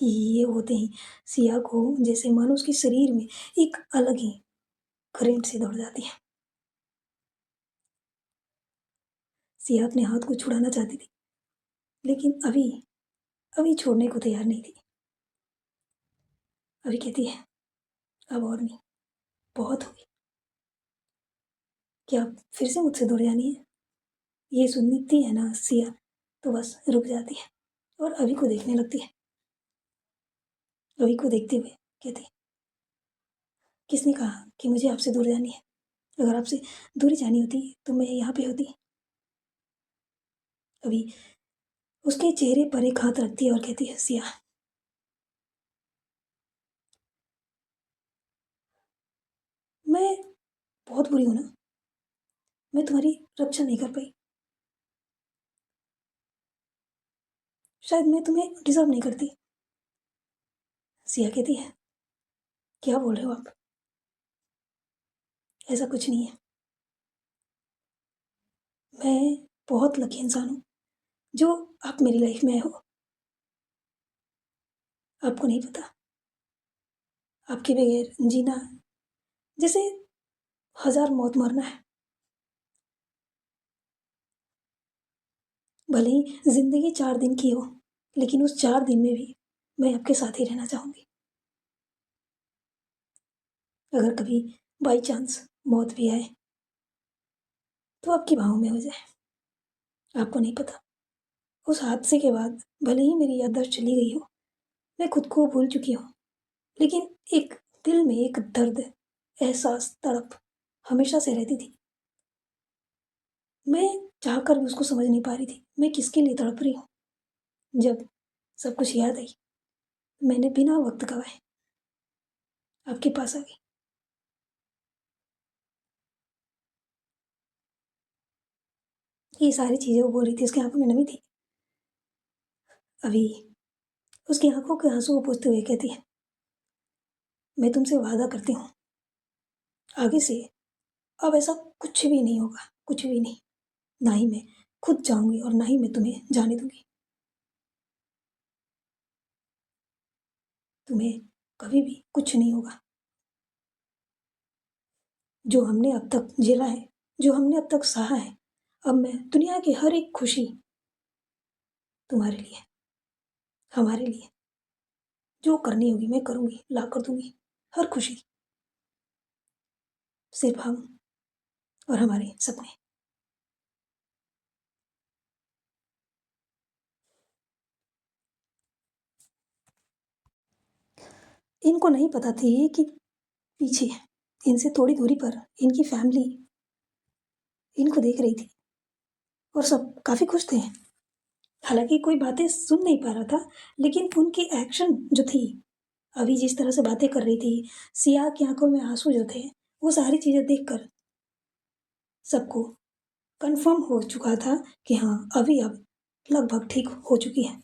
ये होते ही सिया को जैसे मानो उसके शरीर में एक अलग ही करंट सी दौड़ जाती है। सिया अपने हाथ को छुड़ाना चाहती थी, लेकिन अभी अभी छोड़ने को तैयार नहीं थी। अभी कहती है, अब और नहीं, बहुत हो गई। क्या अब फिर से मुझसे दूर जानी है? ये सुनती है ना सिया, तो बस रुक जाती है और अभी को देखने लगती है। अभी को देखते हुए कहती है, किसने कहा कि मुझे आपसे दूर जानी है? अगर आपसे दूरी जानी होती तो मैं यहाँ पे होती। अभी उसके चेहरे पर एक हाथ रखती है और कहती है, सिया, मैं बहुत बुरी हूँ ना, मैं तुम्हारी रक्षा नहीं कर पाई। शायद मैं तुम्हें डिजर्व नहीं करती। सिया कहती है, क्या बोल रहे हो आप? ऐसा कुछ नहीं है। मैं बहुत लकी इंसान हूँ जो आप मेरी लाइफ में आए हो। आपको नहीं पता, आपके बगैर जीना जैसे हजार मौत मरना है। भले ही जिंदगी 4 दिन की हो, लेकिन उस 4 दिन में भी मैं आपके साथ ही रहना चाहूंगी। अगर कभी बाई चांस मौत भी आए तो आपकी बाहों में हो जाए। आपको नहीं पता, उस हादसे के बाद भले ही मेरी याददाश्त चली गई हो, मैं खुद को भूल चुकी हूँ, लेकिन एक दिल में एक दर्द, एहसास, तड़प हमेशा से रहती थी। मैं चाहकर भी उसको समझ नहीं पा रही थी मैं किसके लिए तड़प रही हूँ। जब सब कुछ याद आई, मैंने बिना वक्त गवाए आपके पास आ गई। ये सारी चीज़ें वो बोल रही थी, उसकी आंखों में नमी थी। अभी उसकी आंखों के आंसू को पोंछते हुए कहती है, मैं तुमसे वादा करती हूँ, आगे से अब ऐसा कुछ भी नहीं होगा, कुछ भी नहीं। ना ही मैं खुद जाऊंगी और ना ही मैं तुम्हें जाने दूंगी। तुम्हें कभी भी कुछ नहीं होगा। जो हमने अब तक झेला है, जो हमने अब तक सहा है, अब मैं दुनिया की हर एक खुशी तुम्हारे लिए, हमारे लिए, जो करनी होगी मैं करूंगी, ला कर दूंगी। हर खुशी, सिर्फ हम और हमारे सपने। इनको नहीं पता थी कि पीछे इनसे थोड़ी दूरी पर इनकी फैमिली इनको देख रही थी और सब काफी खुश थे। हालांकि कोई बातें सुन नहीं पा रहा था, लेकिन उनकी एक्शन जो थी, अभी जिस तरह से बातें कर रही थी, सिया की आंखों में आंसू जो थे, वो सारी चीजें देखकर सबको कंफर्म हो चुका था कि हाँ, अभी अब लगभग ठीक हो चुकी है।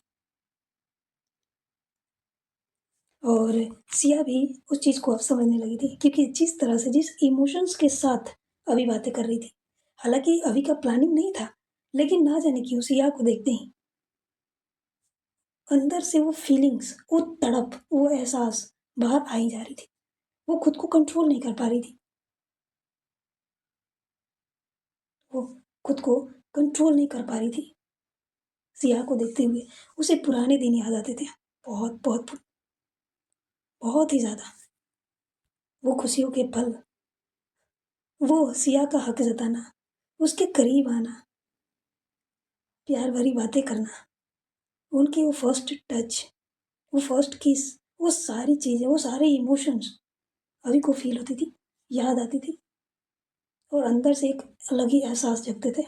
और सिया भी उस चीज को अब समझने लगी थी, क्योंकि जिस तरह से, जिस इमोशंस के साथ अभी बातें कर रही थी, हालांकि अभी का प्लानिंग नहीं था, लेकिन ना जाने क्यों सिया को देखते ही अंदर से वो फीलिंग्स, वो तड़प, वो एहसास बाहर आई जा रही थी। वो खुद को कंट्रोल नहीं कर पा रही थी। वो खुद को कंट्रोल नहीं कर पा रही थी। सिया को देखते हुए उसे पुराने दिन याद आते थे, बहुत बहुत बहुत ही ज्यादा। वो खुशियों के पल, वो सिया का हक जताना, उसके करीब आना, प्यार भरी बातें करना, उनकी वो फर्स्ट टच, वो फर्स्ट किस, वो सारी चीजें, वो सारे इमोशंस अभी को फील होती थी, याद आती थी और अंदर से एक अलग ही एहसास जगते थे।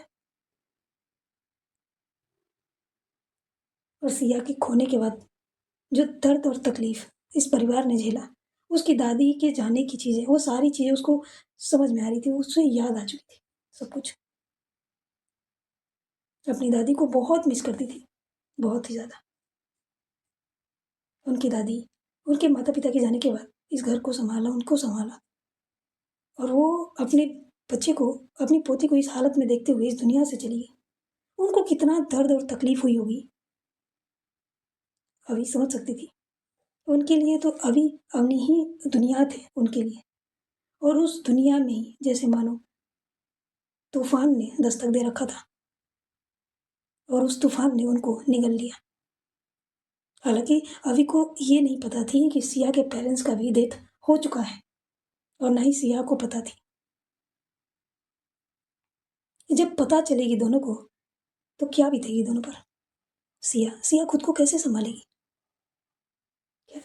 और सिया के खोने के बाद जो दर्द और तकलीफ़ इस परिवार ने झेला, उसकी दादी के जाने की चीज़ें, वो सारी चीज़ें उसको समझ में आ रही थी, उसे याद आ चुकी थी सब कुछ। अपनी दादी को बहुत मिस करती थी, बहुत ही ज़्यादा। उनकी दादी, उनके माता-पिता के जाने के बाद इस घर को सँभाला, उनको सँभाला और वो अपने बच्चे को, अपनी पोती को इस हालत में देखते हुए इस दुनिया से चली गई। उनको कितना दर्द और तकलीफ़ हुई होगी, अभी समझ सकती थी। उनके लिए तो अवनी ही दुनिया थे उनके लिए और उस दुनिया में ही जैसे मानो तूफ़ान ने दस्तक दे रखा था और उस तूफ़ान ने उनको निगल लिया। हालाँकि अभी को ये नहीं पता थी कि सिया के पेरेंट्स का भी डेथ हो चुका है और ना ही सिया को पता थी। जब पता चलेगी दोनों को, तो क्या बीतेगी दोनों पर? सिया सिया खुद को कैसे सँभालेगी? क्या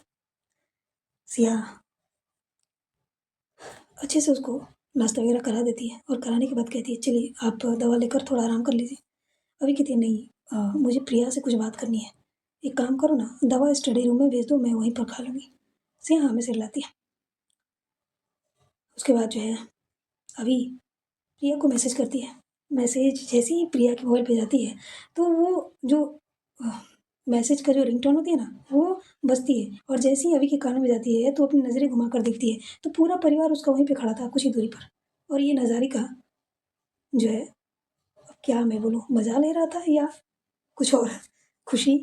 सिया अच्छे से उसको नाश्ता वगैरह करा देती है और कराने के बाद कहती है, "चलिए, आप दवा लेकर थोड़ा आराम कर लीजिए।" अभी कहती है, "नहीं मुझे प्रिया से कुछ बात करनी है। एक काम करो ना, दवा स्टडी रूम में भेज दो, मैं वहीं पर खा लूँगी।" सिया हाँ में सिर हिलाती है। उसके बाद जो है, अभी प्रिया को मैसेज करती है। मैसेज जैसे ही प्रिया के मोबाइल पे जाती है, तो वो जो अ, मैसेज का जो रिंगटोन होती है ना, वो बजती है और जैसे ही अभी के कानों में जाती है, तो अपनी नज़रें घुमाकर देखती है, तो पूरा परिवार उसका वहीं पे खड़ा था, कुछ ही दूरी पर और ये नज़ारे का जो है, अब क्या मैं बोलूँ, मज़ा ले रहा था या कुछ और खुशी।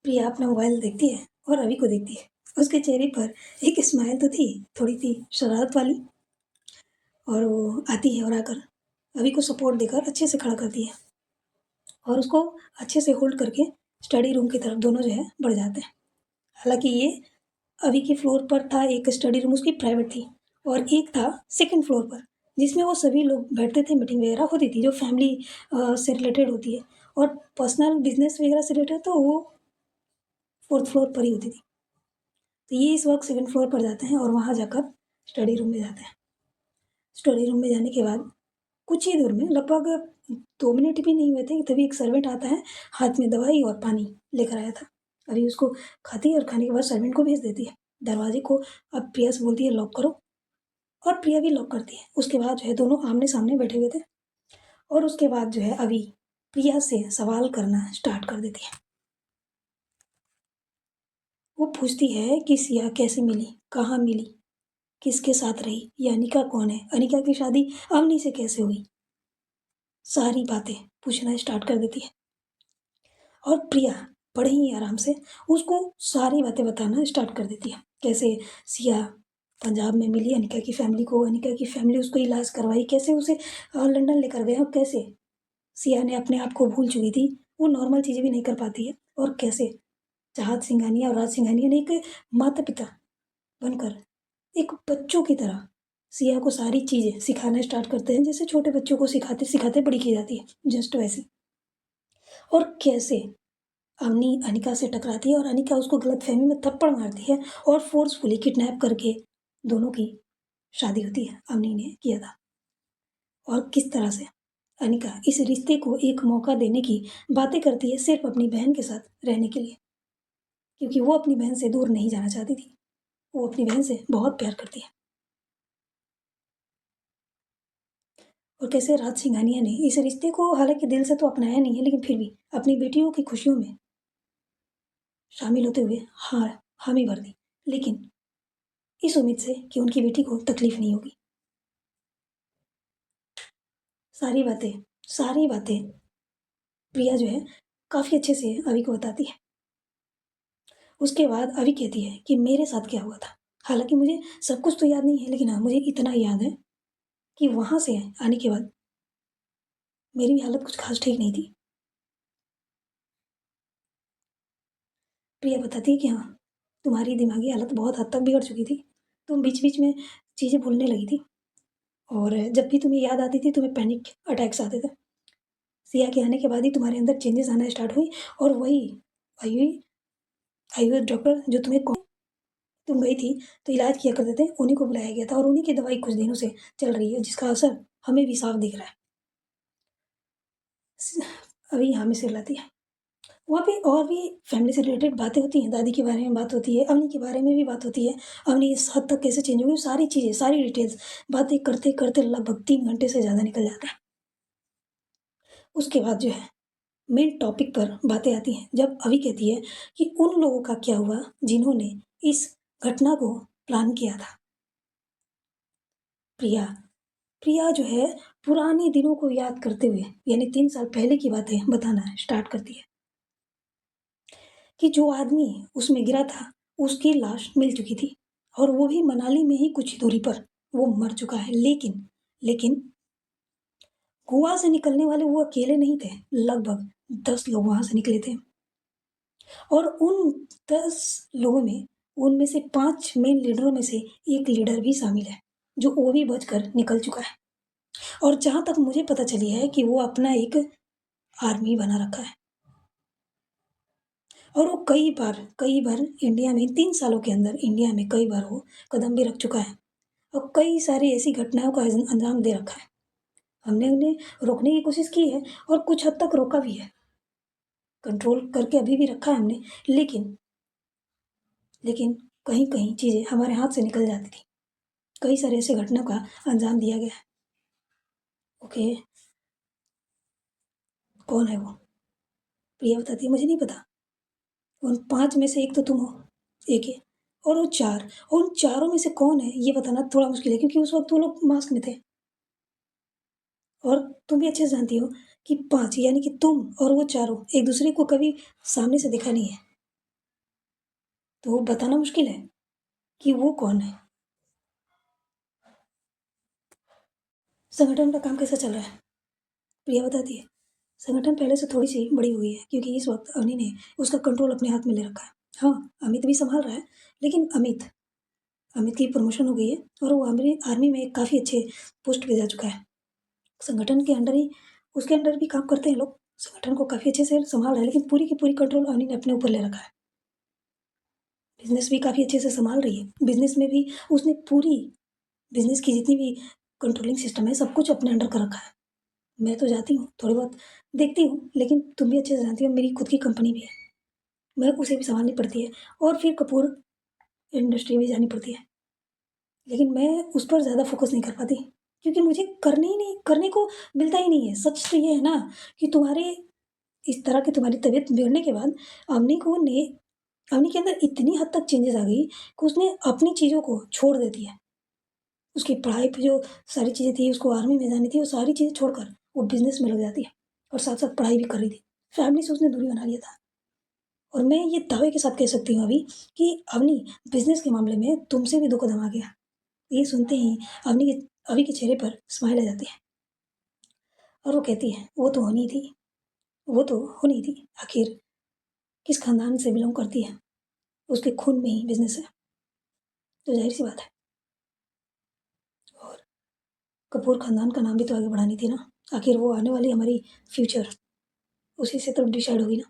प्रिया अपना मोबाइल देखती है और रवि को देखती है। उसके चेहरे पर एक स्माइल तो थी, थोड़ी-सी शरारत वाली और वो आती है और आकर रवि को सपोर्ट देकर अच्छे से खड़ा करती है और उसको अच्छे से होल्ड करके स्टडी रूम की तरफ दोनों जो है बढ़ जाते हैं। हालाँकि ये अभी के फ्लोर पर था एक स्टडी रूम उसकी प्राइवेट थी और एक था सेकंड फ्लोर पर, जिसमें वो सभी लोग बैठते थे, मीटिंग वगैरह होती थी, जो फैमिली से रिलेटेड होती है और पर्सनल बिज़नेस वगैरह से रिलेटेड तो वो 4th फ्लोर पर ही होती थी। तो ये इस वक़्त 7th फ्लोर पर जाते हैं और वहाँ जाकर स्टडी रूम में जाते हैं। स्टडी रूम में जाने के बाद कुछ ही दूर में लगभग 2 मिनट भी नहीं हुए थे कि तभी एक सर्वेंट आता है, हाथ में दवाई और पानी लेकर आया था। अभी उसको खाती है और खाने के बाद सर्वेंट को भेज देती है। दरवाजे को अब प्रिया से बोलती है लॉक करो और प्रिया भी लॉक करती है। उसके बाद जो है दोनों आमने-सामने बैठे हुए थे और उसके बाद जो है अभी प्रिया से सवाल करना स्टार्ट कर देती है। वो पूछती है कि सिया कैसे मिली? कहाँ मिली? किसके साथ रही? ये अनिका कौन है? अनिका की शादी अवनी से कैसे हुई? सारी बातें पूछना स्टार्ट कर देती है और प्रिया बड़े ही आराम से उसको सारी बातें बताना स्टार्ट कर देती है। कैसे सिया पंजाब में मिली अनिका की फ़ैमिली को, अनिका की फ़ैमिली उसको इलाज करवाई, कैसे उसे लंदन लेकर गए और कैसे सिया ने अपने आप को भूल चुकी थी, वो नॉर्मल चीज़ें भी नहीं कर पाती है और कैसे चाहत सिंघानिया और राज सिंघानिया ने एक माता-पिता बनकर एक बच्चों की तरह सिया को सारी चीज़ें सिखाना स्टार्ट करते हैं, जैसे छोटे बच्चों को सिखाते-सिखाते बड़ी की जाती है, जस्ट वैसे। और कैसे अवनी अनिका से टकराती है और अनिका उसको गलतफ़हमी में थप्पड़ मारती है और फ़ोर्सफुली किडनैप करके दोनों की शादी होती है, अवनी ने किया था। और किस तरह से अनिका इस रिश्ते को एक मौका देने की बातें करती है सिर्फ़ अपनी बहन के साथ रहने के लिए, क्योंकि वो अपनी बहन से दूर नहीं जाना चाहती थी। वो अपनी बहन से बहुत प्यार करती है। और कैसे राज सिंघानिया ने इस रिश्ते को हालाँकि दिल से तो अपनाया नहीं है, लेकिन फिर भी अपनी बेटियों की खुशियों में शामिल होते हुए हामी भर दी। लेकिन इस उम्मीद से कि उनकी बेटी को तकलीफ़ नहीं होगी। सारी बातें प्रिया जो है काफ़ी अच्छे से अभी को बताती है। उसके बाद अभी कहती है कि मेरे साथ क्या हुआ था। हालाँकि मुझे सब कुछ तो याद नहीं है, लेकिन हाँ, मुझे इतना याद है कि वहाँ से आने के बाद मेरी भी हालत कुछ ख़ास ठीक नहीं थी। प्रिया बताती है कि हाँ, तुम्हारी दिमागी हालत बहुत हद तक बिगड़ चुकी थी। तुम बीच-बीच में चीज़ें भूलने लगी थी और जब भी तुम्हें याद आती थी, तुम्हें पैनिक अटैक्स आते थे। सिया के आने के बाद ही तुम्हारे अंदर चेंजेस आना स्टार्ट हुई और वही आयुई आयुर्वेद डॉक्टर जो तुम गई थी, तो इलाज किया करते थे, उन्हीं को बुलाया गया था और उन्हीं की दवाई कुछ दिनों से चल रही है, जिसका असर हमें भी साफ दिख रहा है। स अभी यहाँ में सिर लाती है। वहाँ पे और भी फैमिली से रिलेटेड बातें होती हैं, दादी के बारे में बात होती है, अवनी के बारे में भी बात होती है, अवनी इस हद तक कैसे चेंज हो गई, सारी चीज़ें, सारी डिटेल्स बातें करते-करते लगभग 3 घंटे से ज़्यादा निकल जाता है। उसके बाद जो है मेन टॉपिक पर बातें आती हैं, जब अभी कहती है कि उन लोगों का क्या हुआ जिन्होंने इस घटना को प्लान किया था। प्रिया प्रिया जो है पुराने दिनों को याद करते हुए यानी 3 साल पहले की बातें बताना स्टार्ट करती है कि जो आदमी उसमें गिरा था, उसकी लाश मिल चुकी थी और वो भी मनाली में ही कुछ ही दूरी पर वो मर चुका है। लेकिन गोवा से निकलने वाले वो अकेले नहीं थे, लगभग 10 लोग वहाँ से निकले थे और उन 10 लोगों में उनमें से 5 मेन लीडरों में से एक लीडर भी शामिल है, जो वो भी बचकर निकल चुका है और जहाँ तक मुझे पता चली है कि वो अपना एक आर्मी बना रखा है और वो कई बार इंडिया में 3 सालों के अंदर इंडिया में कई बार वो कदम भी रख चुका है और कई सारी ऐसी घटनाओं का अंजाम दे रखा है। हमने उन्हें रोकने की कोशिश की है और कुछ हद तक रोका भी है, कंट्रोल करके अभी भी रखा है हमने, लेकिन लेकिन कहीं-कहीं चीज़ें हमारे हाथ से निकल जाती थी। कई सारे ऐसे घटना का अंजाम दिया गया है। ओके, कौन है वो? प्रिया बताती है, मुझे नहीं पता। उन 5 में से एक तो तुम हो, एक है और वो 4 और उन चारों में से कौन है ये बताना थोड़ा मुश्किल है क्योंकि उस वक़्त वो लोग मास्क में थे और तुम भी अच्छे से जानती हो कि 5 यानी कि तुम और वो चारों एक-दूसरे को कभी सामने से देखा नहीं है। तो वो बताना मुश्किल है कि वो कौन है? संगठन का काम कैसा चल रहा है? प्रिया बताती है, संगठन पहले से थोड़ी-सी बड़ी हुई है क्योंकि इस वक़्त अवनी ने उसका कंट्रोल अपने हाथ में ले रखा है। हाँ, अमित भी सँभाल रहा है, लेकिन अमित अमित की प्रमोशन हो गई है और वो आर्मी आर्मी में काफ़ी अच्छे पोस्ट पे जा चुका है। संगठन के अंडर ही उसके अंडर भी काम करते हैं लोग। संगठन को काफ़ी अच्छे से सँभाल रहा है, लेकिन पूरी की पूरी कंट्रोल अवनी ने अपने ऊपर ले रखा है। बिज़नेस भी काफ़ी अच्छे से सँभाल रही है। बिज़नेस में भी उसने पूरी बिज़नेस की जितनी भी कंट्रोलिंग सिस्टम है, सब कुछ अपने अंडर कर रखा है। मैं तो जाती हूँ, थोड़ी बहुत देखती हूँ, लेकिन तुम भी अच्छे से जानती हो मेरी खुद की कंपनी भी है। मैं उसे भी सँभालनी पड़ती है और फिर कपूर इंडस्ट्री भी जानी पड़ती है। लेकिन मैं उस पर ज़्यादा फ़ोकस नहीं कर पाती, क्योंकि मुझे करने को मिलता ही नहीं है। सच तो ये है ना कि इस तरह की तुम्हारी तबीयत बिगड़ने के बाद अवनी को ने अवनी के अंदर इतनी हद तक चेंजेज़ आ गई कि उसने अपनी चीज़ों को छोड़ दे दिया। उसकी पढ़ाई पे जो सारी चीज़ें थी, उसको आर्मी में जानी थी, वो सारी चीज़ें छोड़कर वो बिज़नेस में लग जाती है और साथ-साथ पढ़ाई भी कर रही थी। फैमिली से उसने दूरी बना लिया था और मैं ये दावे के साथ कह सकती हूँ अभी कि अवनी बिज़नेस के मामले में तुमसे भी 2 कदम आगे है। ये सुनते ही अभी के चेहरे पर स्माइल आ जाती है और वो कहती है, वो तो होनी थी। आखिर किस खानदान से बिलॉन्ग करती है, उसके खून में ही बिज़नेस है, तो ज़ाहिर-सी बात है। और कपूर खानदान का नाम भी तो आगे बढ़ानी थी ना, आखिर वो आने वाली हमारी फ्यूचर उसी से तो डिसाइड होगी ना।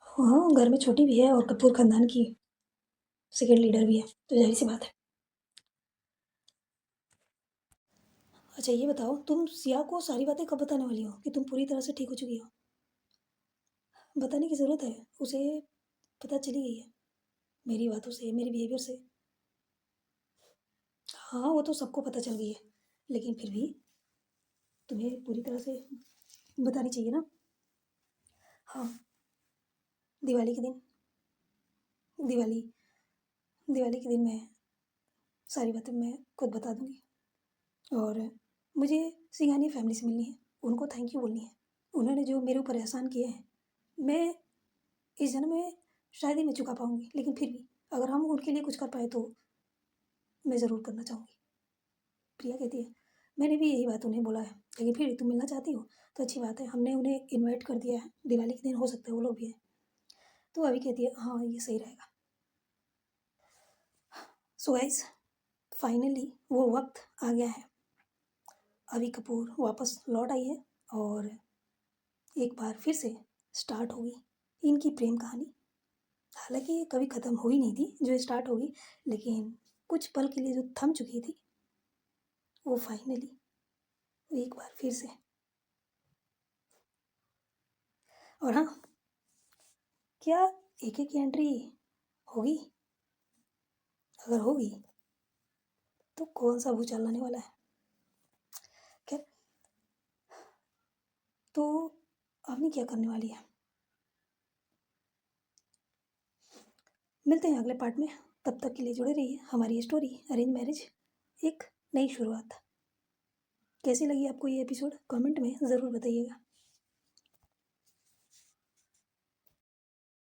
हाँ, घर में छोटी भी है और कपूर खानदान की सेकंड लीडर भी है, तो ज़ाहिर-सी बात है। अच्छा ये बताओ, तुम सिया को सारी बातें कब बताने वाली हो कि तुम पूरी तरह से ठीक हो चुकी हो? बताने की ज़रूरत है, उसे पता चली गई है, मेरी बातों से, मेरे बिहेवियर से। हाँ, वो तो सबको पता चल गई है, लेकिन फिर भी तुम्हें पूरी तरह से बतानी चाहिए ना। हाँ, दिवाली के दिन दिवाली दिवाली के दिन मैं सारी बातें मैं खुद बता दूँगी और मुझे सिंघानिया फैमिली से मिलनी है, उनको थैंक यू बोलनी है। उन्होंने जो मेरे ऊपर एहसान किए हैं, मैं इस जन्म में शायद ही मैं चुका पाऊँगी, लेकिन फिर भी अगर हम उनके लिए कुछ कर पाएँ तो मैं ज़रूर करना चाहूँगी। प्रिया कहती है, मैंने भी यही बात उन्हें बोला है, लेकिन फिर तुम मिलना चाहती हो, तो अच्छी बात है, हमने उन्हें इनवाइट कर दिया है, दिवाली के दिन हो सकता है वो लोग भी आएँ। तो अभी कहती है, हाँ, ये सही रहेगा। सो गाइस फाइनली वो वक़्त आ गया है। अभी कपूर वापस लौट आई है और एक बार फिर से स्टार्ट होगी इनकी प्रेम कहानी। हालाँकि ये कभी ख़त्म हुई नहीं थी, जो स्टार्ट होगी, लेकिन कुछ पल के लिए जो थम चुकी थी, वो फाइनली एक बार फिर से और हाँ, क्या एक एक की एंट्री होगी? अगर होगी तो कौन सा भूचाल आने वाला है? खैर, तो आपने क्या करने वाली है? मिलते हैं अगले पार्ट में। तब तक के लिए जुड़े रहिए। हमारी स्टोरी अरेंज मैरिज एक नई शुरुआत। कैसी लगी आपको ये एपिसोड? कमेंट में ज़रूर बताइएगा।